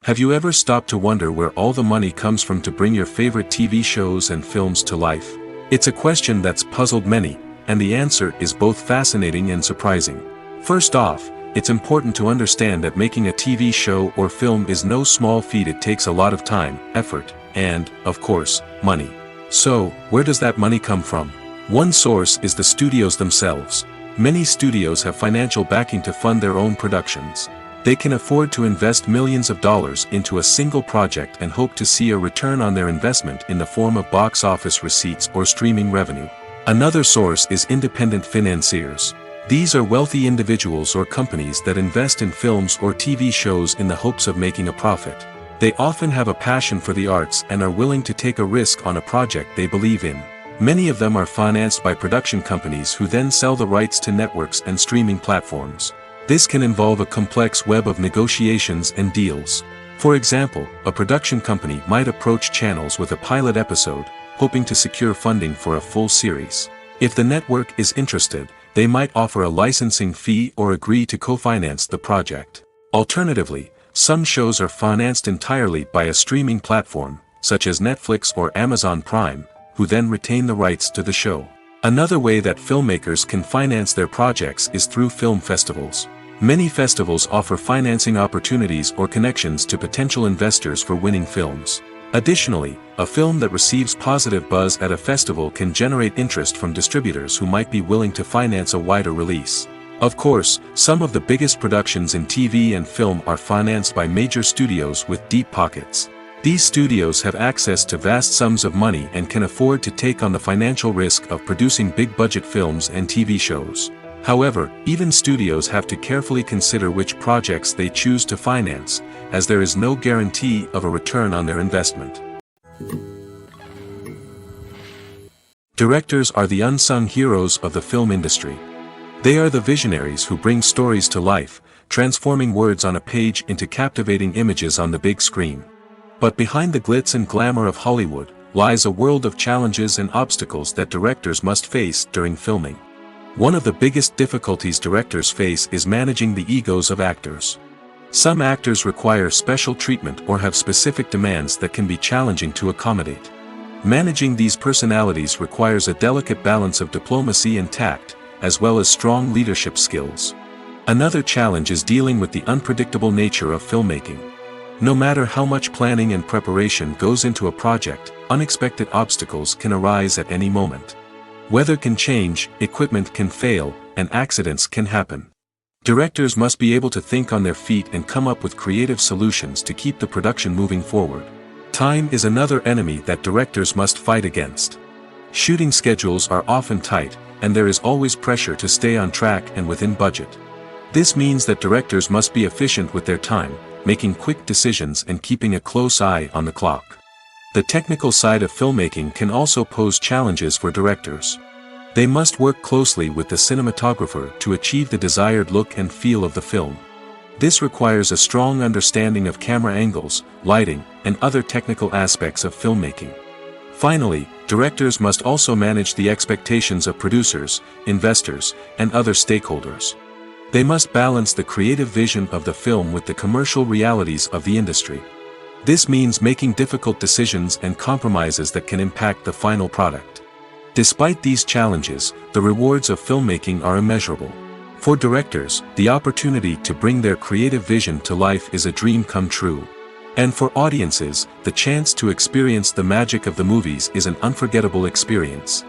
Speaker 1: Have you ever stopped to wonder where all the money comes from to bring your favorite TV shows and films to life? It's a question that's puzzled many, and the answer is both fascinating and surprising. First off, it's important to understand that making a TV show or film is no small feat. It takes a lot of time, effort, and, of course, money. So, where does that money come from? One source is the studios themselves. Many studios have financial backing to fund their own productions. They can afford to invest millions of dollars into a single project and hope to see a return on their investment in the form of box office receipts or streaming revenue. Another source is independent financiers. These are wealthy individuals or companies that invest in films or TV shows in the hopes of making a profit. They often have a passion for the arts and are willing to take a risk on a project they believe in. Many of them are financed by production companies who then sell the rights to networks and streaming platforms. This can involve a complex web of negotiations and deals. For example, a production company might approach channels with a pilot episode, hoping to secure funding for a full series. If the network is interested, they might offer a licensing fee or agree to co-finance the project. Alternatively, some shows are financed entirely by a streaming platform, such as Netflix or Amazon Prime, who then retain the rights to the show. Another way that filmmakers can finance their projects is through film festivals. Many festivals offer financing opportunities or connections to potential investors for winning films. Additionally, a film that receives positive buzz at a festival can generate interest from distributors who might be willing to finance a wider release. Of course, some of the biggest productions in TV and film are financed by major studios with deep pockets. These studios have access to vast sums of money and can afford to take on the financial risk of producing big-budget films and TV shows. However, even studios have to carefully consider which projects they choose to finance, as there is no guarantee of a return on their investment. Directors are the unsung heroes of the film industry. They are the visionaries who bring stories to life, transforming words on a page into captivating images on the big screen. But behind the glitz and glamour of Hollywood lies a world of challenges and obstacles that directors must face during filming. One of the biggest difficulties directors face is managing the egos of actors. Some actors require special treatment or have specific demands that can be challenging to accommodate. Managing these personalities requires a delicate balance of diplomacy and tact, as well as strong leadership skills. Another challenge is dealing with the unpredictable nature of filmmaking. No matter how much planning and preparation goes into a project, unexpected obstacles can arise at any moment. Weather can change, equipment can fail, and accidents can happen. Directors must be able to think on their feet and come up with creative solutions to keep the production moving forward. Time is another enemy that directors must fight against. Shooting schedules are often tight, and there is always pressure to stay on track and within budget. This means that directors must be efficient with their time, making quick decisions and keeping a close eye on the clock. The technical side of filmmaking can also pose challenges for directors. They must work closely with the cinematographer to achieve the desired look and feel of the film. This requires a strong understanding of camera angles, lighting, and other technical aspects of filmmaking. Finally, directors must also manage the expectations of producers, investors, and other stakeholders. They must balance the creative vision of the film with the commercial realities of the industry. This means making difficult decisions and compromises that can impact the final product. Despite these challenges, the rewards of filmmaking are immeasurable. For directors, the opportunity to bring their creative vision to life is a dream come true. And for audiences, the chance to experience the magic of the movies is an unforgettable experience.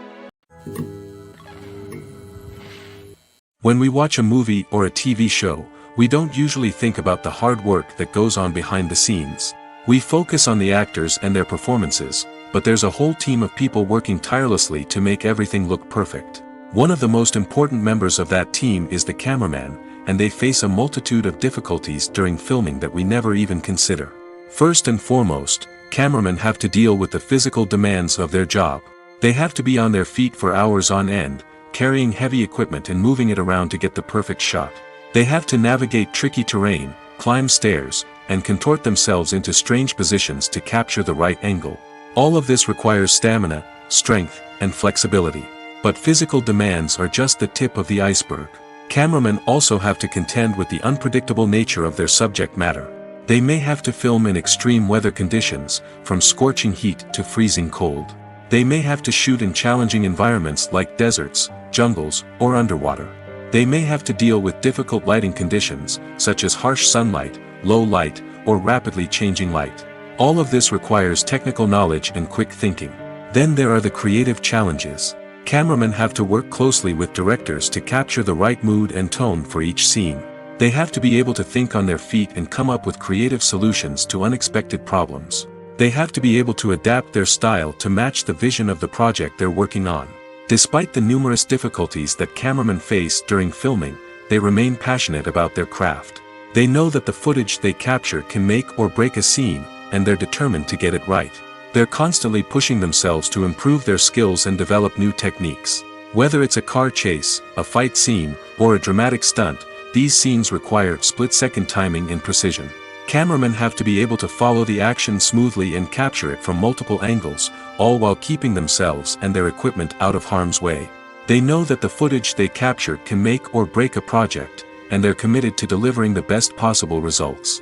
Speaker 1: When we watch a movie or a TV show, we don't usually think about the hard work that goes on behind the scenes. We focus on the actors and their performances, but there's a whole team of people working tirelessly to make everything look perfect. One of the most important members of that team is the cameraman, and they face a multitude of difficulties during filming that we never even consider. First and foremost, cameramen have to deal with the physical demands of their job. They have to be on their feet for hours on end, carrying heavy equipment and moving it around to get the perfect shot. They have to navigate tricky terrain, climb stairs, and contort themselves into strange positions to capture the right angle. All of this requires stamina, strength, and flexibility. But physical demands are just the tip of the iceberg. Cameramen also have to contend with the unpredictable nature of their subject matter. They may have to film in extreme weather conditions, from scorching heat to freezing cold. They may have to shoot in challenging environments like deserts, jungles, or underwater. They may have to deal with difficult lighting conditions, such as harsh sunlight, low light, or rapidly changing light. All of this requires technical knowledge and quick thinking. Then there are the creative challenges. Cameramen have to work closely with directors to capture the right mood and tone for each scene. They have to be able to think on their feet and come up with creative solutions to unexpected problems. They have to be able to adapt their style to match the vision of the project they're working on. Despite the numerous difficulties that cameramen face during filming, they remain passionate about their craft. They know that the footage they capture can make or break a scene, and they're determined to get it right. They're constantly pushing themselves to improve their skills and develop new techniques. Whether it's a car chase, a fight scene, or a dramatic stunt, these scenes require split-second timing and precision. Cameramen have to be able to follow the action smoothly and capture it from multiple angles, all while keeping themselves and their equipment out of harm's way. They know that the footage they capture can make or break a project, and they're committed to delivering the best possible results.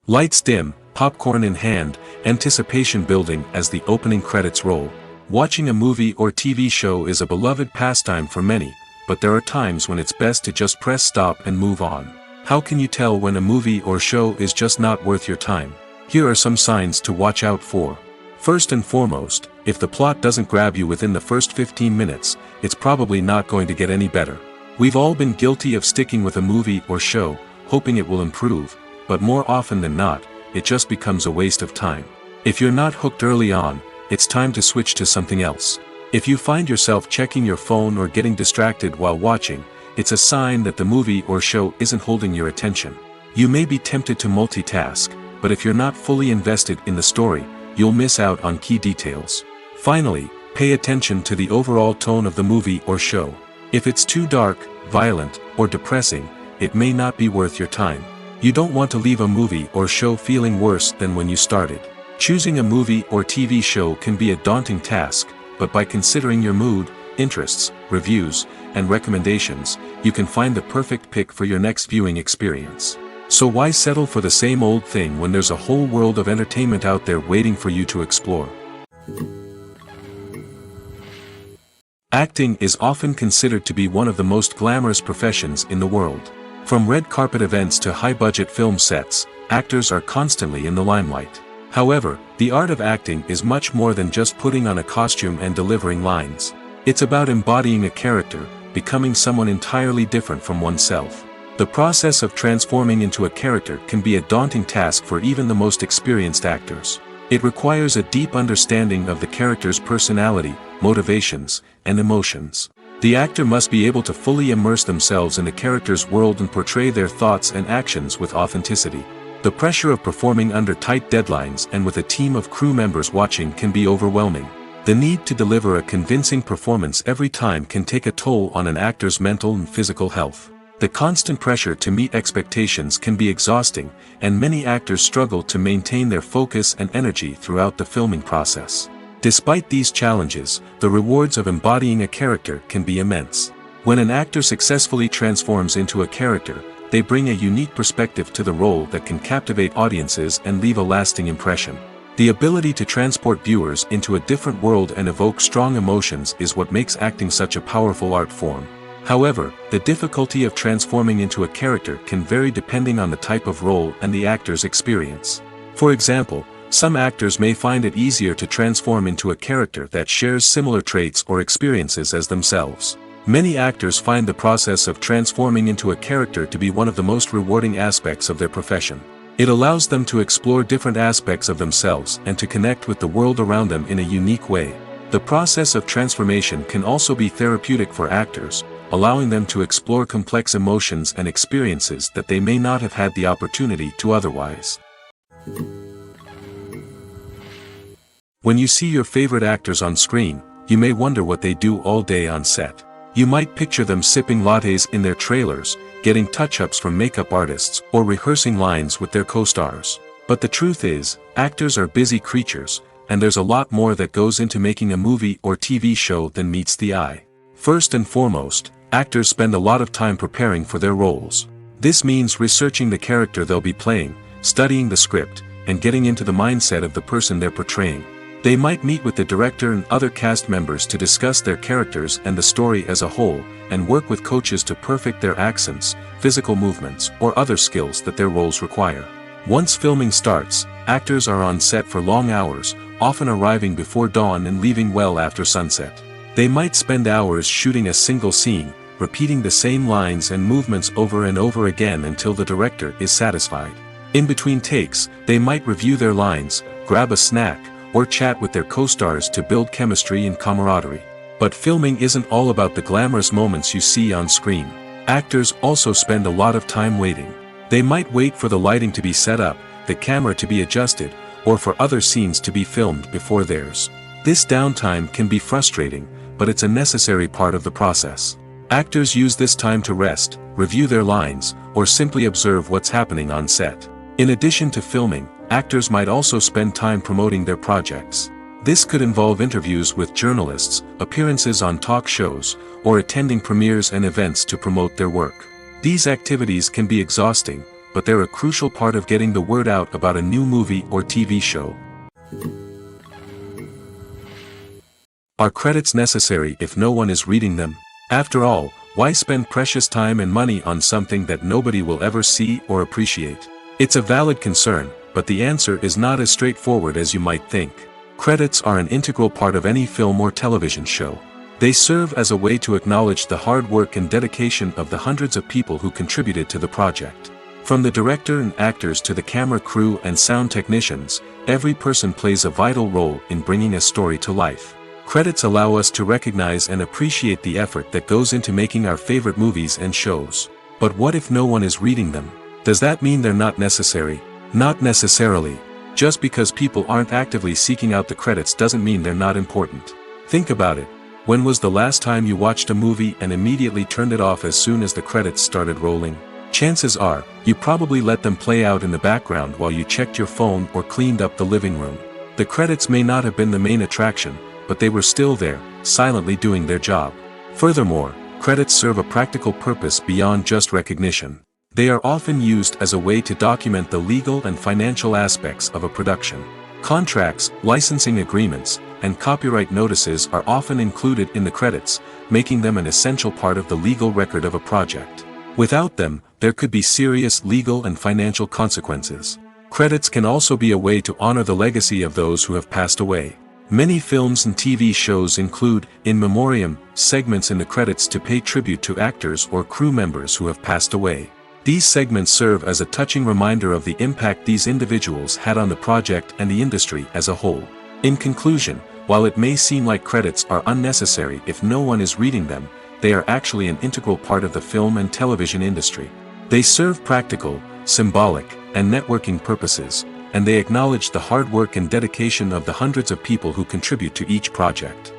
Speaker 1: Lights dim, popcorn in hand, anticipation building as the opening credits roll. Watching a movie or TV show is a beloved pastime for many, but there are times when it's best to just press stop and move on. How can you tell when a movie or show is just not worth your time? Here are some signs to watch out for. First and foremost, if the plot doesn't grab you within the first 15 minutes, it's probably not going to get any better. We've all been guilty of sticking with a movie or show, hoping it will improve, but more often than not, it just becomes a waste of time. If you're not hooked early on, it's time to switch to something else. If you find yourself checking your phone or getting distracted while watching, it's a sign that the movie or show isn't holding your attention. You may be tempted to multitask, but if you're not fully invested in the story, you'll miss out on key details. Finally, pay attention to the overall tone of the movie or show. If it's too dark, violent, or depressing, it may not be worth your time. You don't want to leave a movie or show feeling worse than when you started. Choosing a movie or TV show can be a daunting task, but by considering your mood, interests, reviews, and recommendations, you can find the perfect pick for your next viewing experience. So why settle for the same old thing when there's a whole world of entertainment out there waiting for you to explore? Acting is often considered to be one of the most glamorous professions in the world. From red carpet events to high-budget film sets, actors are constantly in the limelight. However, the art of acting is much more than just putting on a costume and delivering lines. It's about embodying a character, becoming someone entirely different from oneself. The process of transforming into a character can be a daunting task for even the most experienced actors. It requires a deep understanding of the character's personality, motivations, and emotions. The actor must be able to fully immerse themselves in the character's world and portray their thoughts and actions with authenticity. The pressure of performing under tight deadlines and with a team of crew members watching can be overwhelming. The need to deliver a convincing performance every time can take a toll on an actor's mental and physical health. The constant pressure to meet expectations can be exhausting, and many actors struggle to maintain their focus and energy throughout the filming process. Despite these challenges, the rewards of embodying a character can be immense. When an actor successfully transforms into a character, they bring a unique perspective to the role that can captivate audiences and leave a lasting impression. The ability to transport viewers into a different world and evoke strong emotions is what makes acting such a powerful art form. However, the difficulty of transforming into a character can vary depending on the type of role and the actor's experience. For example, some actors may find it easier to transform into a character that shares similar traits or experiences as themselves. Many actors find the process of transforming into a character to be one of the most rewarding aspects of their profession. It allows them to explore different aspects of themselves and to connect with the world around them in a unique way. The process of transformation can also be therapeutic for actors, allowing them to explore complex emotions and experiences that they may not have had the opportunity to otherwise. When you see your favorite actors on screen, you may wonder what they do all day on set. You might picture them sipping lattes in their trailers, getting touch-ups from makeup artists, or rehearsing lines with their co-stars. But the truth is, actors are busy creatures, and there's a lot more that goes into making a movie or TV show than meets the eye. First and foremost, actors spend a lot of time preparing for their roles. This means researching the character they'll be playing, studying the script, and getting into the mindset of the person they're portraying. They might meet with the director and other cast members to discuss their characters and the story as a whole, and work with coaches to perfect their accents, physical movements, or other skills that their roles require. Once filming starts, actors are on set for long hours, often arriving before dawn and leaving well after sunset. They might spend hours shooting a single scene, repeating the same lines and movements over and over again until the director is satisfied. In between takes, they might review their lines, grab a snack, or chat with their co-stars to build chemistry and camaraderie. But filming isn't all about the glamorous moments you see on screen. Actors also spend a lot of time waiting. They might wait for the lighting to be set up, the camera to be adjusted, or for other scenes to be filmed before theirs. This downtime can be frustrating, but it's a necessary part of the process. Actors use this time to rest, review their lines, or simply observe what's happening on set. In addition to filming, actors might also spend time promoting their projects. This could involve interviews with journalists, appearances on talk shows, or attending premieres and events to promote their work. These activities can be exhausting, but they're a crucial part of getting the word out about a new movie or TV show. Are credits necessary if no one is reading them? After all, why spend precious time and money on something that nobody will ever see or appreciate? It's a valid concern, but the answer is not as straightforward as you might think. Credits are an integral part of any film or television show. They serve as a way to acknowledge the hard work and dedication of the hundreds of people who contributed to the project. From the director and actors to the camera crew and sound technicians, every person plays a vital role in bringing a story to life. Credits allow us to recognize and appreciate the effort that goes into making our favorite movies and shows. But what if no one is reading them? Does that mean they're not necessary? Not necessarily. Just because people aren't actively seeking out the credits doesn't mean they're not important. Think about it. When was the last time you watched a movie and immediately turned it off as soon as the credits started rolling? Chances are, you probably let them play out in the background while you checked your phone or cleaned up the living room. The credits may not have been the main attraction, but they were still there, silently doing their job. Furthermore, credits serve a practical purpose beyond just recognition. They are often used as a way to document the legal and financial aspects of a production. Contracts, licensing agreements, and copyright notices are often included in the credits, making them an essential part of the legal record of a project. Without them, there could be serious legal and financial consequences. Credits can also be a way to honor the legacy of those who have passed away. Many films and TV shows include, in memoriam, segments in the credits to pay tribute to actors or crew members who have passed away. These segments serve as a touching reminder of the impact these individuals had on the project and the industry as a whole. In conclusion, while it may seem like credits are unnecessary if no one is reading them, they are actually an integral part of the film and television industry. They serve practical, symbolic, and networking purposes, and they acknowledge the hard work and dedication of the hundreds of people who contribute to each project.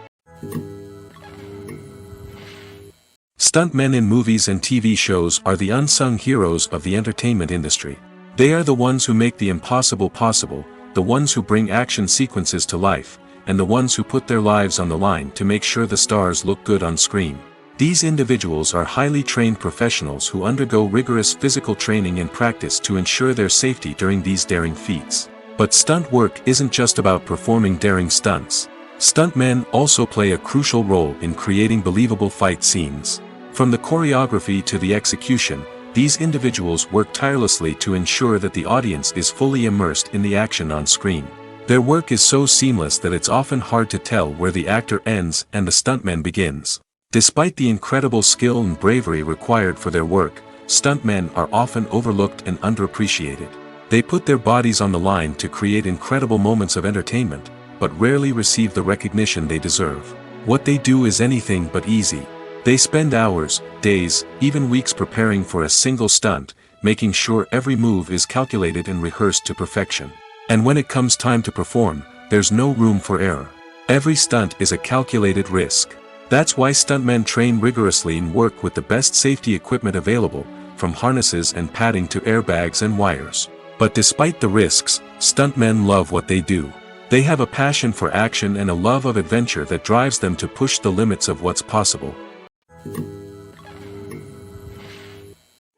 Speaker 1: Stuntmen in movies and TV shows are the unsung heroes of the entertainment industry. They are the ones who make the impossible possible, the ones who bring action sequences to life, and the ones who put their lives on the line to make sure the stars look good on screen. These individuals are highly trained professionals who undergo rigorous physical training and practice to ensure their safety during these daring feats. But stunt work isn't just about performing daring stunts. Stuntmen also play a crucial role in creating believable fight scenes. From the choreography to the execution, these individuals work tirelessly to ensure that the audience is fully immersed in the action on screen. Their work is so seamless that it's often hard to tell where the actor ends and the stuntman begins. Despite the incredible skill and bravery required for their work, stuntmen are often overlooked and underappreciated. They put their bodies on the line to create incredible moments of entertainment, but rarely receive the recognition they deserve. What they do is anything but easy. They spend hours, days, even weeks preparing for a single stunt, making sure every move is calculated and rehearsed to perfection. And when it comes time to perform, there's no room for error. Every stunt is a calculated risk. That's why stuntmen train rigorously and work with the best safety equipment available, from harnesses and padding to airbags and wires. But despite the risks, stuntmen love what they do. They have a passion for action and a love of adventure that drives them to push the limits of what's possible.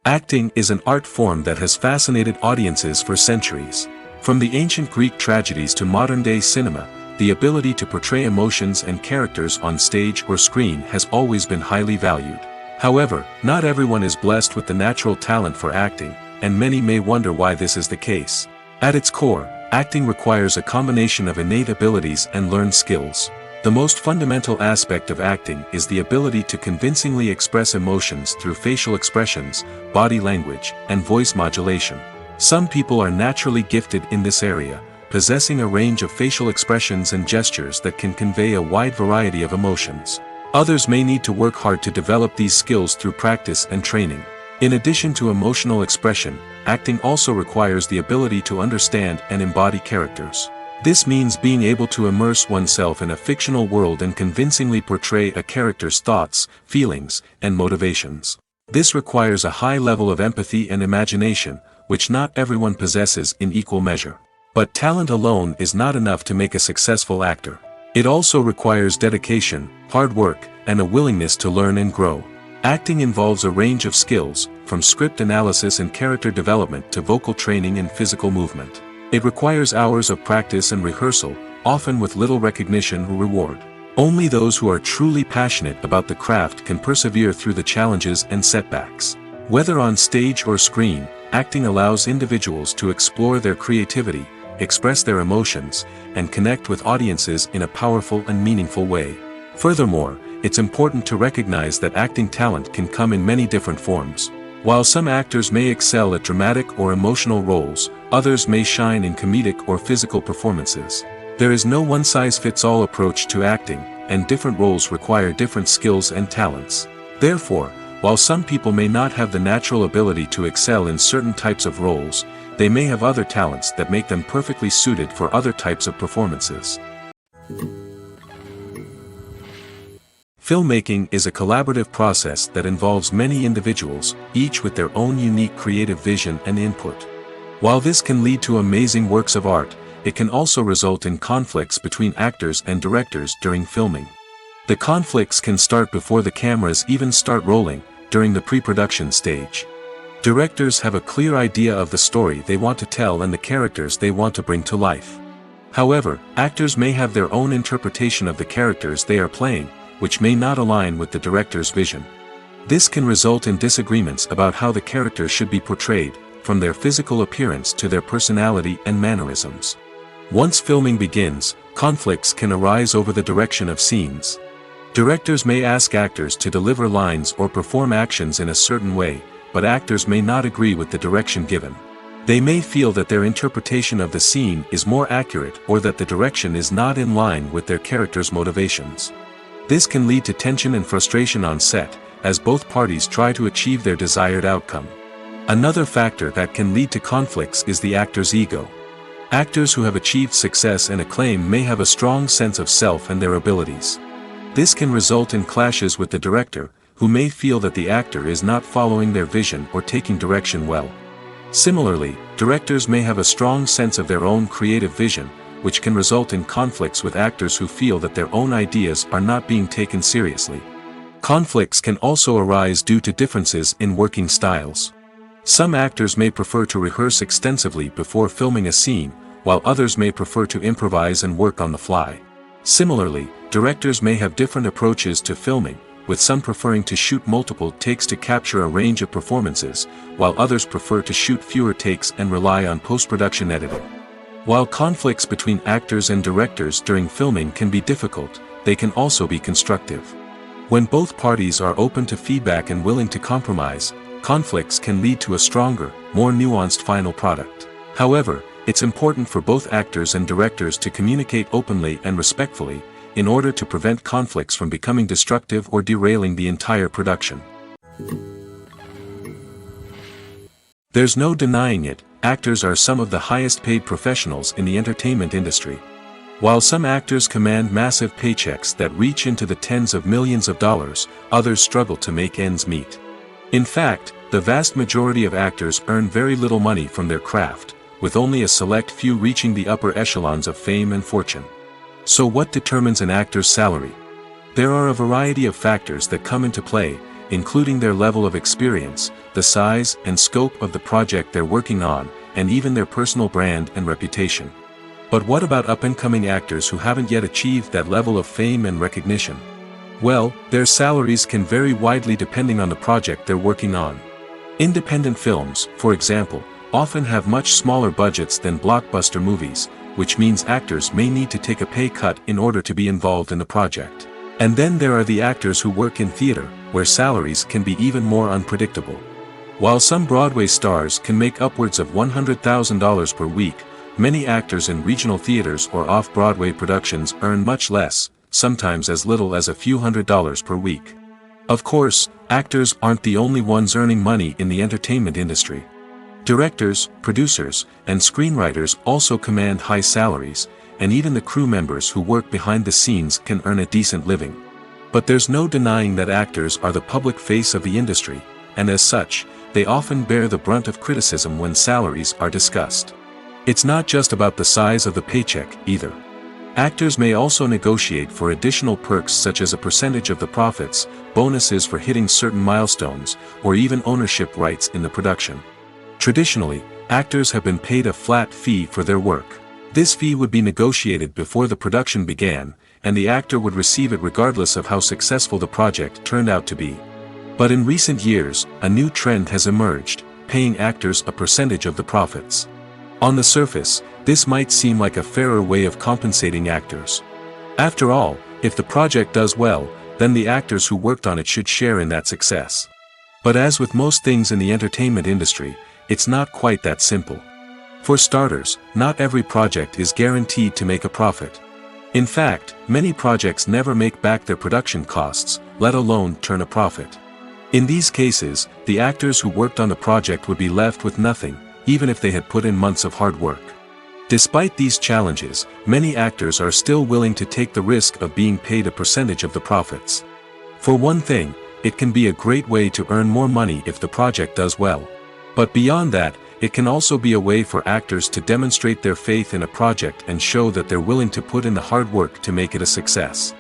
Speaker 1: Acting is an art form that has fascinated audiences for centuries. From the ancient Greek tragedies to modern-day cinema, the ability to portray emotions and characters on stage or screen has always been highly valued. However, not everyone is blessed with the natural talent for acting, and many may wonder why this is the case. At its core, acting requires a combination of innate abilities and learned skills. The most fundamental aspect of acting is the ability to convincingly express emotions through facial expressions, body language, and voice modulation. Some people are naturally gifted in this area, possessing a range of facial expressions and gestures that can convey a wide variety of emotions. Others may need to work hard to develop these skills through practice and training. In addition to emotional expression, acting also requires the ability to understand and embody characters. This means being able to immerse oneself in a fictional world and convincingly portray a character's thoughts, feelings, and motivations. This requires a high level of empathy and imagination, which not everyone possesses in equal measure. But talent alone is not enough to make a successful actor. It also requires dedication, hard work, and a willingness to learn and grow. Acting involves a range of skills, from script analysis and character development to vocal training and physical movement. It requires hours of practice and rehearsal, often with little recognition or reward. Only those who are truly passionate about the craft can persevere through the challenges and setbacks. Whether on stage or screen, acting allows individuals to explore their creativity, express their emotions, and connect with audiences in a powerful and meaningful way. Furthermore, it's important to recognize that acting talent can come in many different forms. While some actors may excel at dramatic or emotional roles, others may shine in comedic or physical performances. There is no one-size-fits-all approach to acting, and different roles require different skills and talents. Therefore, while some people may not have the natural ability to excel in certain types of roles, they may have other talents that make them perfectly suited for other types of performances. Filmmaking is a collaborative process that involves many individuals, each with their own unique creative vision and input. While this can lead to amazing works of art, it can also result in conflicts between actors and directors during filming. The conflicts can start before the cameras even start rolling, during the pre-production stage. Directors have a clear idea of the story they want to tell and the characters they want to bring to life. However, actors may have their own interpretation of the characters they are playing, which may not align with the director's vision. This can result in disagreements about how the characters should be portrayed, from their physical appearance to their personality and mannerisms. Once filming begins, conflicts can arise over the direction of scenes. Directors may ask actors to deliver lines or perform actions in a certain way, but actors may not agree with the direction given. They may feel that their interpretation of the scene is more accurate or that the direction is not in line with their character's motivations. This can lead to tension and frustration on set, as both parties try to achieve their desired outcome. Another factor that can lead to conflicts is the actor's ego. Actors who have achieved success and acclaim may have a strong sense of self and their abilities. This can result in clashes with the director, who may feel that the actor is not following their vision or taking direction well. Similarly, directors may have a strong sense of their own creative vision, which can result in conflicts with actors who feel that their own ideas are not being taken seriously. Conflicts can also arise due to differences in working styles. Some actors may prefer to rehearse extensively before filming a scene, while others may prefer to improvise and work on the fly. Similarly, directors may have different approaches to filming, with some preferring to shoot multiple takes to capture a range of performances, while others prefer to shoot fewer takes and rely on post-production editing. While conflicts between actors and directors during filming can be difficult, they can also be constructive. When both parties are open to feedback and willing to compromise, conflicts can lead to a stronger, more nuanced final product. However, it's important for both actors and directors to communicate openly and respectfully, in order to prevent conflicts from becoming destructive or derailing the entire production. There's no denying it, actors are some of the highest paid professionals in the entertainment industry. While some actors command massive paychecks that reach into the tens of millions of dollars, others struggle to make ends meet. In fact, The vast majority of actors earn very little money from their craft, with only a select few reaching the upper echelons of fame and fortune. So what determines an actor's salary? There are a variety of factors that come into play, including their level of experience, the size and scope of the project they're working on, and even their personal brand and reputation. But what about up-and-coming actors who haven't yet achieved that level of fame and recognition? Well, their salaries can vary widely depending on the project they're working on. Independent films, for example, often have much smaller budgets than blockbuster movies, which means actors may need to take a pay cut in order to be involved in the project. And then there are the actors who work in theater, where salaries can be even more unpredictable. While some Broadway stars can make upwards of $100,000 per week, many actors in regional theaters or off-Broadway productions earn much less, sometimes as little as a few $100s per week. Of course, actors aren't the only ones earning money in the entertainment industry. Directors, producers, and screenwriters also command high salaries, and even the crew members who work behind the scenes can earn a decent living. But there's no denying that actors are the public face of the industry, and as such, they often bear the brunt of criticism when salaries are discussed. It's not just about the size of the paycheck, either. Actors may also negotiate for additional perks such as a percentage of the profits, bonuses for hitting certain milestones, or even ownership rights in the production. Traditionally, actors have been paid a flat fee for their work. This fee would be negotiated before the production began, and the actor would receive it regardless of how successful the project turned out to be. But in recent years, a new trend has emerged, paying actors a percentage of the profits. On the surface, this might seem like a fairer way of compensating actors. After all, if the project does well, then the actors who worked on it should share in that success. But as with most things in the entertainment industry, it's not quite that simple. For starters, not every project is guaranteed to make a profit. In fact, many projects never make back their production costs, let alone turn a profit. In these cases, the actors who worked on the project would be left with nothing, even if they had put in months of hard work. Despite these challenges, many actors are still willing to take the risk of being paid a percentage of the profits. For one thing, it can be a great way to earn more money if the project does well. But beyond that, it can also be a way for actors to demonstrate their faith in a project and show that they're willing to put in the hard work to make it a success.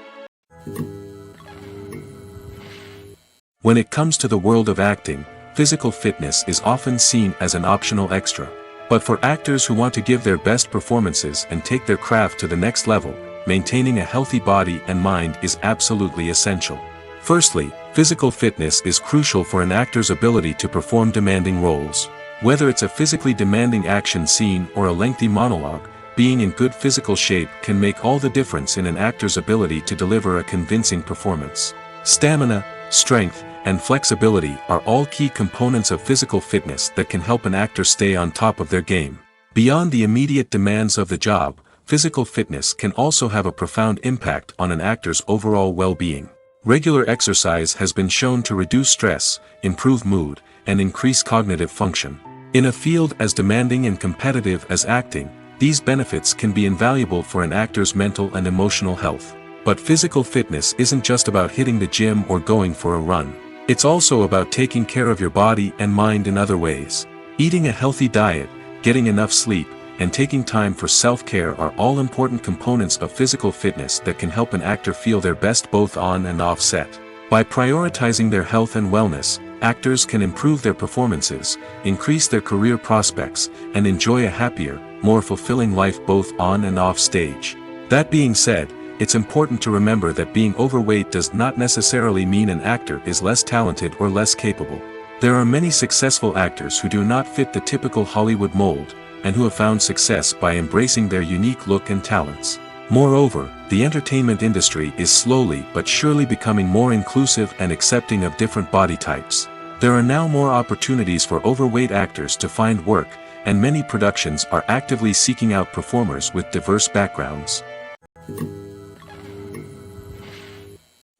Speaker 1: When it comes to the world of acting, physical fitness is often seen as an optional extra. But for actors who want to give their best performances and take their craft to the next level, maintaining a healthy body and mind is absolutely essential. Firstly, physical fitness is crucial for an actor's ability to perform demanding roles. Whether it's a physically demanding action scene or a lengthy monologue, being in good physical shape can make all the difference in an actor's ability to deliver a convincing performance. Stamina, strength, and flexibility are all key components of physical fitness that can help an actor stay on top of their game. Beyond the immediate demands of the job, physical fitness can also have a profound impact on an actor's overall well-being. Regular exercise has been shown to reduce stress, improve mood, and increase cognitive function. In a field as demanding and competitive as acting, these benefits can be invaluable for an actor's mental and emotional health. But physical fitness isn't just about hitting the gym or going for a run. It's also about taking care of your body and mind in other ways. Eating a healthy diet, getting enough sleep, and taking time for self-care are all important components of physical fitness that can help an actor feel their best both on and off set. By prioritizing their health and wellness, actors can improve their performances, increase their career prospects, and enjoy a happier, more fulfilling life both on and off stage. That being said, it's important to remember that being overweight does not necessarily mean an actor is less talented or less capable. There are many successful actors who do not fit the typical Hollywood mold, and who have found success by embracing their unique look and talents. Moreover, the entertainment industry is slowly but surely becoming more inclusive and accepting of different body types. There are now more opportunities for overweight actors to find work, and many productions are actively seeking out performers with diverse backgrounds.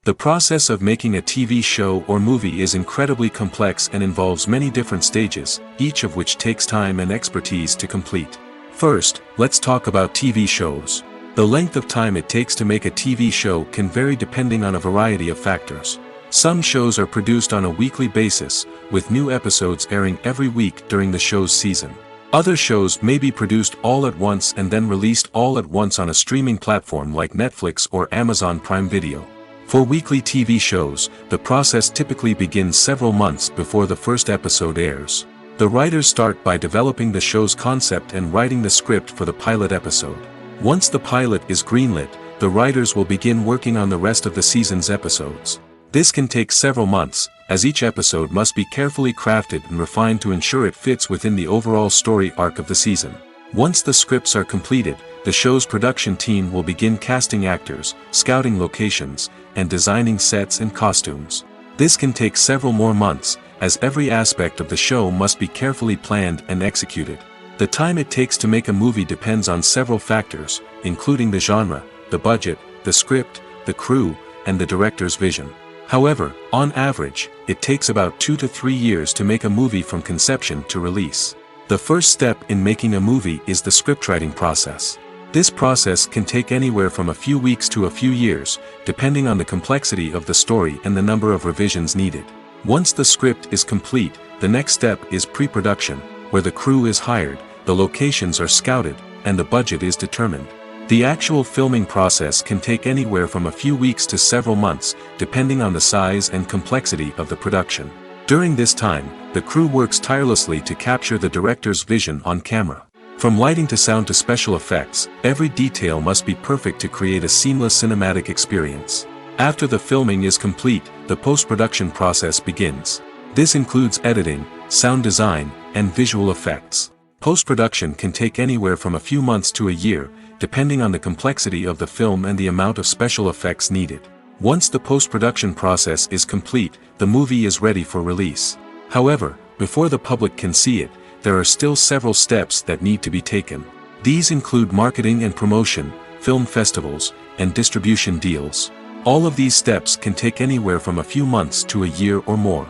Speaker 1: The process of making a TV show or movie is incredibly complex and involves many different stages, each of which takes time and expertise to complete. First, let's talk about TV shows. The length of time it takes to make a TV show can vary depending on a variety of factors. Some shows are produced on a weekly basis, with new episodes airing every week during the show's season. Other shows may be produced all at once and then released all at once on a streaming platform like Netflix or Amazon Prime Video. For weekly TV shows, the process typically begins several months before the first episode airs. The writers start by developing the show's concept and writing the script for the pilot episode. Once the pilot is greenlit, the writers will begin working on the rest of the season's episodes. This can take several months, as each episode must be carefully crafted and refined to ensure it fits within the overall story arc of the season. Once the scripts are completed, the show's production team will begin casting actors, scouting locations, and designing sets and costumes. This can take several more months, as every aspect of the show must be carefully planned and executed. The time it takes to make a movie depends on several factors, including the genre, the budget, the script, the crew, and the director's vision. However, on average, it takes about 2 to 3 years to make a movie from conception to release. The first step in making a movie is the scriptwriting process. This process can take anywhere from a few weeks to a few years, depending on the complexity of the story and the number of revisions needed. Once the script is complete, the next step is pre-production, where the crew is hired, the locations are scouted, and the budget is determined. The actual filming process can take anywhere from a few weeks to several months, depending on the size and complexity of the production. During this time, the crew works tirelessly to capture the director's vision on camera. From lighting to sound to special effects, every detail must be perfect to create a seamless cinematic experience. After the filming is complete, the post-production process begins. This includes editing, sound design, and visual effects. Post-production can take anywhere from a few months to a year, depending on the complexity of the film and the amount of special effects needed. Once the post-production process is complete, the movie is ready for release. However, before the public can see it, there are still several steps that need to be taken. These include marketing and promotion, film festivals, and distribution deals. All of these steps can take anywhere from a few months to a year or more.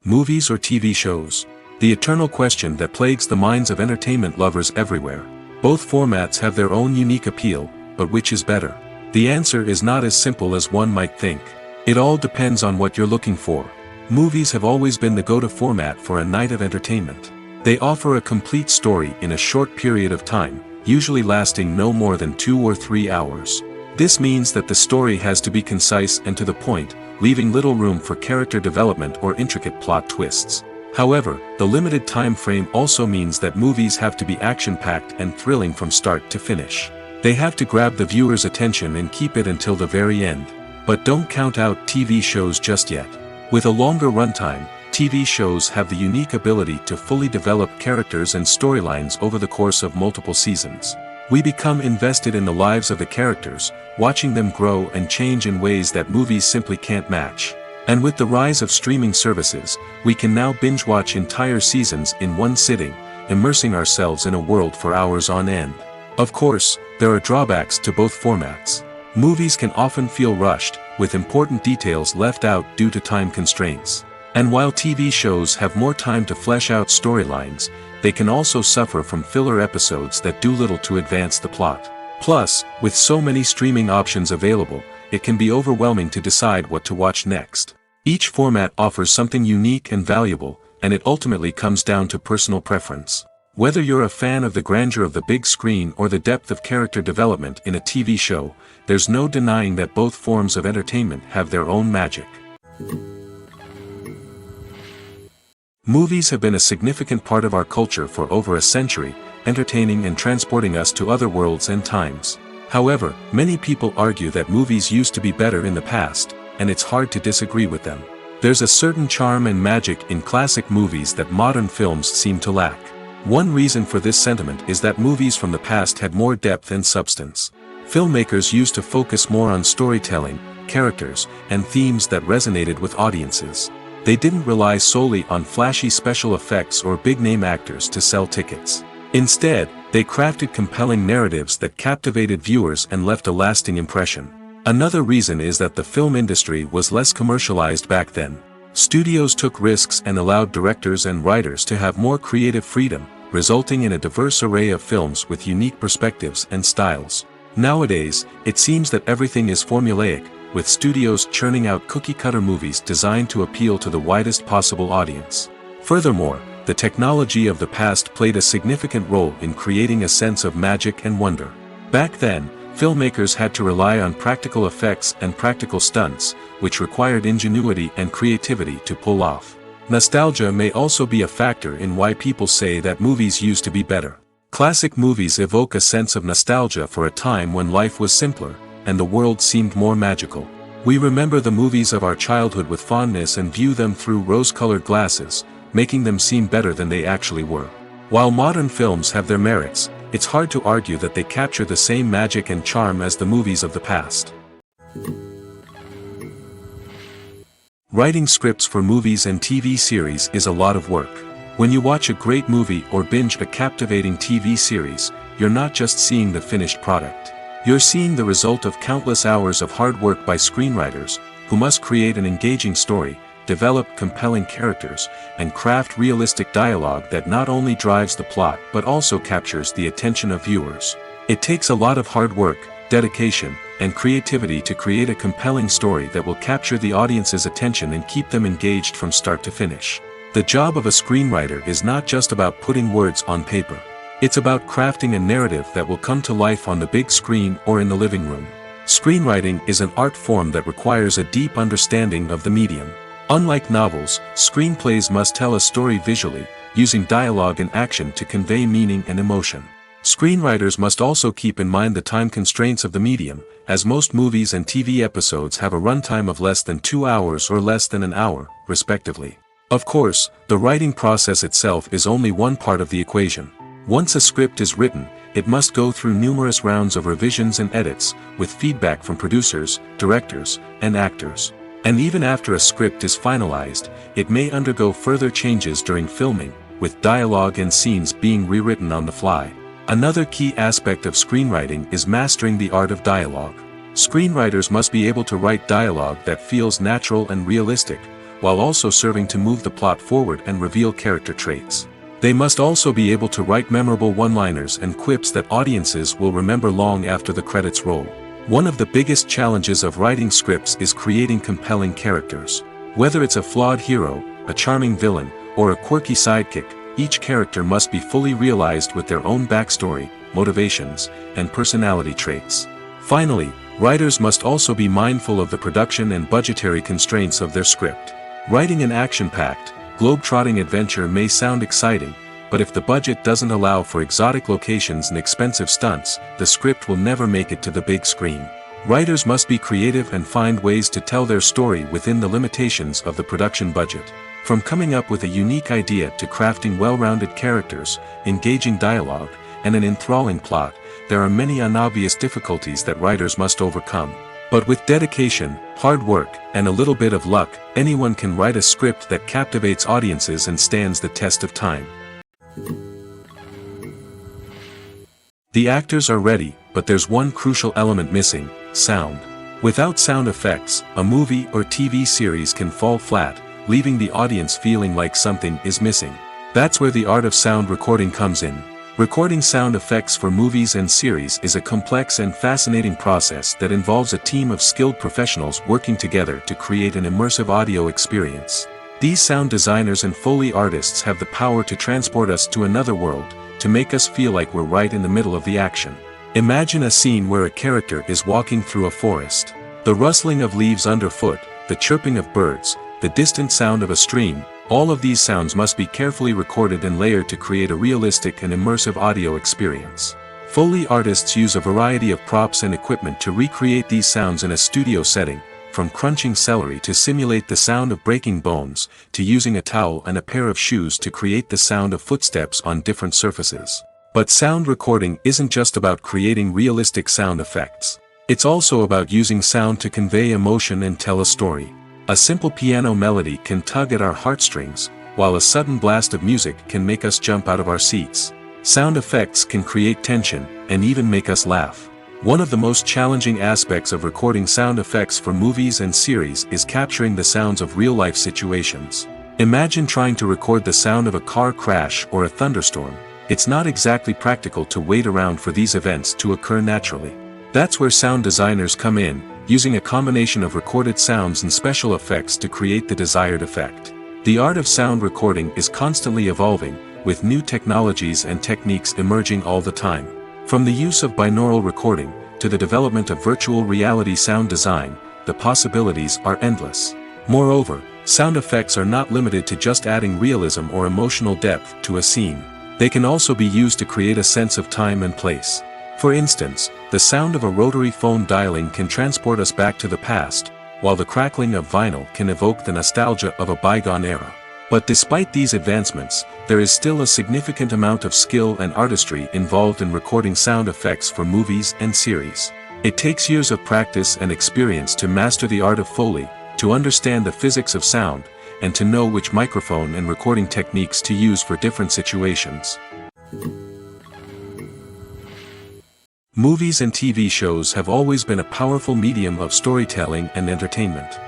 Speaker 1: Movies or TV shows? The eternal question that plagues the minds of entertainment lovers everywhere. Both formats have their own unique appeal, but which is better? The answer is not as simple as one might think. It all depends on what you're looking for. Movies have always been the go-to format for a night of entertainment. They offer a complete story in a short period of time, usually lasting no more than 2 or 3 hours. This means that the story has to be concise and to the point, leaving little room for character development or intricate plot twists. However, the limited time frame also means that movies have to be action-packed and thrilling from start to finish. They have to grab the viewer's attention and keep it until the very end. But don't count out TV shows just yet. With a longer runtime, TV shows have the unique ability to fully develop characters and storylines over the course of multiple seasons. We become invested in the lives of the characters, watching them grow and change in ways that movies simply can't match. And with the rise of streaming services, we can now binge-watch entire seasons in one sitting, immersing ourselves in a world for hours on end. Of course, there are drawbacks to both formats. Movies can often feel rushed, with important details left out due to time constraints. And while TV shows have more time to flesh out storylines, they can also suffer from filler episodes that do little to advance the plot. Plus, with so many streaming options available, it can be overwhelming to decide what to watch next. Each format offers something unique and valuable, and it ultimately comes down to personal preference. Whether you're a fan of the grandeur of the big screen or the depth of character development in a TV show, there's no denying that both forms of entertainment have their own magic. Movies have been a significant part of our culture for over a century, entertaining and transporting us to other worlds and times. However, many people argue that movies used to be better in the past, and it's hard to disagree with them. There's a certain charm and magic in classic movies that modern films seem to lack. One reason for this sentiment is that movies from the past had more depth and substance. Filmmakers used to focus more on storytelling, characters, and themes that resonated with audiences. They didn't rely solely on flashy special effects or big-name actors to sell tickets. Instead, they crafted compelling narratives that captivated viewers and left a lasting impression. Another reason is that the film industry was less commercialized back then. Studios took risks and allowed directors and writers to have more creative freedom, resulting in a diverse array of films with unique perspectives and styles. Nowadays, it seems that everything is formulaic, with studios churning out cookie-cutter movies designed to appeal to the widest possible audience. Furthermore, the technology of the past played a significant role in creating a sense of magic and wonder. Back then, filmmakers had to rely on practical effects and practical stunts, which required ingenuity and creativity to pull off. Nostalgia may also be a factor in why people say that movies used to be better. Classic movies evoke a sense of nostalgia for a time when life was simpler, and the world seemed more magical. We remember the movies of our childhood with fondness and view them through rose-colored glasses, making them seem better than they actually were. While modern films have their merits, it's hard to argue that they capture the same magic and charm as the movies of the past. Writing scripts for movies and TV series is a lot of work. When you watch a great movie or binge a captivating TV series, you're not just seeing the finished product. You're seeing the result of countless hours of hard work by screenwriters, who must create an engaging story, develop compelling characters, and craft realistic dialogue that not only drives the plot but also captures the attention of viewers. It takes a lot of hard work, dedication, and creativity to create a compelling story that will capture the audience's attention and keep them engaged from start to finish. The job of a screenwriter is not just about putting words on paper. It's about crafting a narrative that will come to life on the big screen or in the living room. Screenwriting is an art form that requires a deep understanding of the medium. Unlike novels, screenplays must tell a story visually, using dialogue and action to convey meaning and emotion. Screenwriters must also keep in mind the time constraints of the medium, as most movies and TV episodes have a runtime of less than 2 hours or less than an hour, respectively. Of course, the writing process itself is only one part of the equation. Once a script is written, it must go through numerous rounds of revisions and edits, with feedback from producers, directors, and actors. And even after a script is finalized, it may undergo further changes during filming, with dialogue and scenes being rewritten on the fly. Another key aspect of screenwriting is mastering the art of dialogue. Screenwriters must be able to write dialogue that feels natural and realistic, while also serving to move the plot forward and reveal character traits. They must also be able to write memorable one-liners and quips that audiences will remember long after the credits roll. One of the biggest challenges of writing scripts is creating compelling characters. Whether it's a flawed hero, a charming villain, or a quirky sidekick, each character must be fully realized with their own backstory, motivations, and personality traits. Finally, writers must also be mindful of the production and budgetary constraints of their script. Writing an action-packed, globe-trotting adventure may sound exciting, but if the budget doesn't allow for exotic locations and expensive stunts, the script will never make it to the big screen. Writers must be creative and find ways to tell their story within the limitations of the production budget. From coming up with a unique idea to crafting well-rounded characters, engaging dialogue, and an enthralling plot, there are many unobvious difficulties that writers must overcome. But with dedication, hard work, and a little bit of luck, anyone can write a script that captivates audiences and stands the test of time. The actors are ready, but there's one crucial element missing: sound. Without sound effects, a movie or TV series can fall flat, leaving the audience feeling like something is missing. That's where the art of sound recording comes in. Recording sound effects for movies and series is a complex and fascinating process that involves a team of skilled professionals working together to create an immersive audio experience. These sound designers and Foley artists have the power to transport us to another world, to make us feel like we're right in the middle of the action. Imagine a scene where a character is walking through a forest. The rustling of leaves underfoot, the chirping of birds, the distant sound of a stream, all of these sounds must be carefully recorded and layered to create a realistic and immersive audio experience. Foley artists use a variety of props and equipment to recreate these sounds in a studio setting, from crunching celery to simulate the sound of breaking bones, to using a towel and a pair of shoes to create the sound of footsteps on different surfaces. But sound recording isn't just about creating realistic sound effects. It's also about using sound to convey emotion and tell a story. A simple piano melody can tug at our heartstrings, while a sudden blast of music can make us jump out of our seats. Sound effects can create tension, and even make us laugh. One of the most challenging aspects of recording sound effects for movies and series is capturing the sounds of real-life situations. Imagine trying to record the sound of a car crash or a thunderstorm. It's not exactly practical to wait around for these events to occur naturally. That's where sound designers come in, using a combination of recorded sounds and special effects to create the desired effect. The art of sound recording is constantly evolving, with new technologies and techniques emerging all the time. From the use of binaural recording, to the development of virtual reality sound design, the possibilities are endless. Moreover, sound effects are not limited to just adding realism or emotional depth to a scene. They can also be used to create a sense of time and place. For instance, the sound of a rotary phone dialing can transport us back to the past, while the crackling of vinyl can evoke the nostalgia of a bygone era. But despite these advancements, there is still a significant amount of skill and artistry involved in recording sound effects for movies and series. It takes years of practice and experience to master the art of Foley, to understand the physics of sound, and to know which microphone and recording techniques to use for different situations. Movies and TV shows have always been a powerful medium of storytelling and entertainment.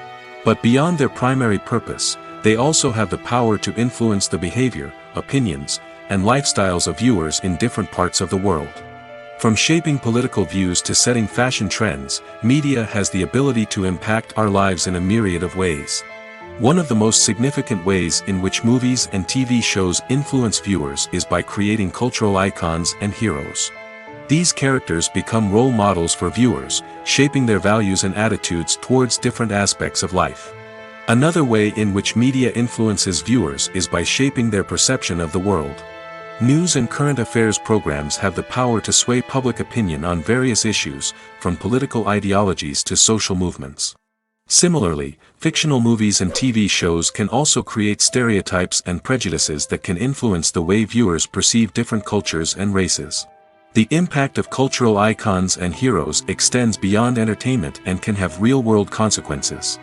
Speaker 1: But beyond their primary purpose, they also have the power to influence the behavior, opinions, and lifestyles of viewers in different parts of the world. From shaping political views to setting fashion trends, media has the ability to impact our lives in a myriad of ways. One of the most significant ways in which movies and TV shows influence viewers is by creating cultural icons and heroes. These characters become role models for viewers, shaping their values and attitudes towards different aspects of life. Another way in which media influences viewers is by shaping their perception of the world. News and current affairs programs have the power to sway public opinion on various issues, from political ideologies to social movements. Similarly, fictional movies and TV shows can also create stereotypes and prejudices that can influence the way viewers perceive different cultures and races. The impact of cultural icons and heroes extends beyond entertainment and can have real-world consequences.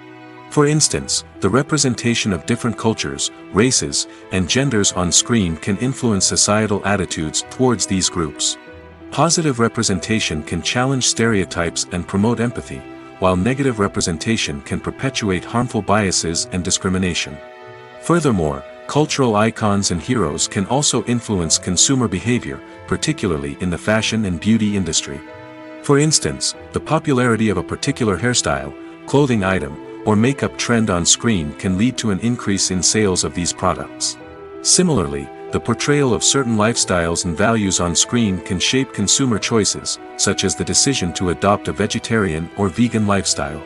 Speaker 1: For instance, the representation of different cultures, races, and genders on screen can influence societal attitudes towards these groups. Positive representation can challenge stereotypes and promote empathy, while negative representation can perpetuate harmful biases and discrimination. Furthermore, cultural icons and heroes can also influence consumer behavior, particularly in the fashion and beauty industry. For instance, the popularity of a particular hairstyle, clothing item, or makeup trend on screen can lead to an increase in sales of these products. Similarly, the portrayal of certain lifestyles and values on screen can shape consumer choices, such as the decision to adopt a vegetarian or vegan lifestyle.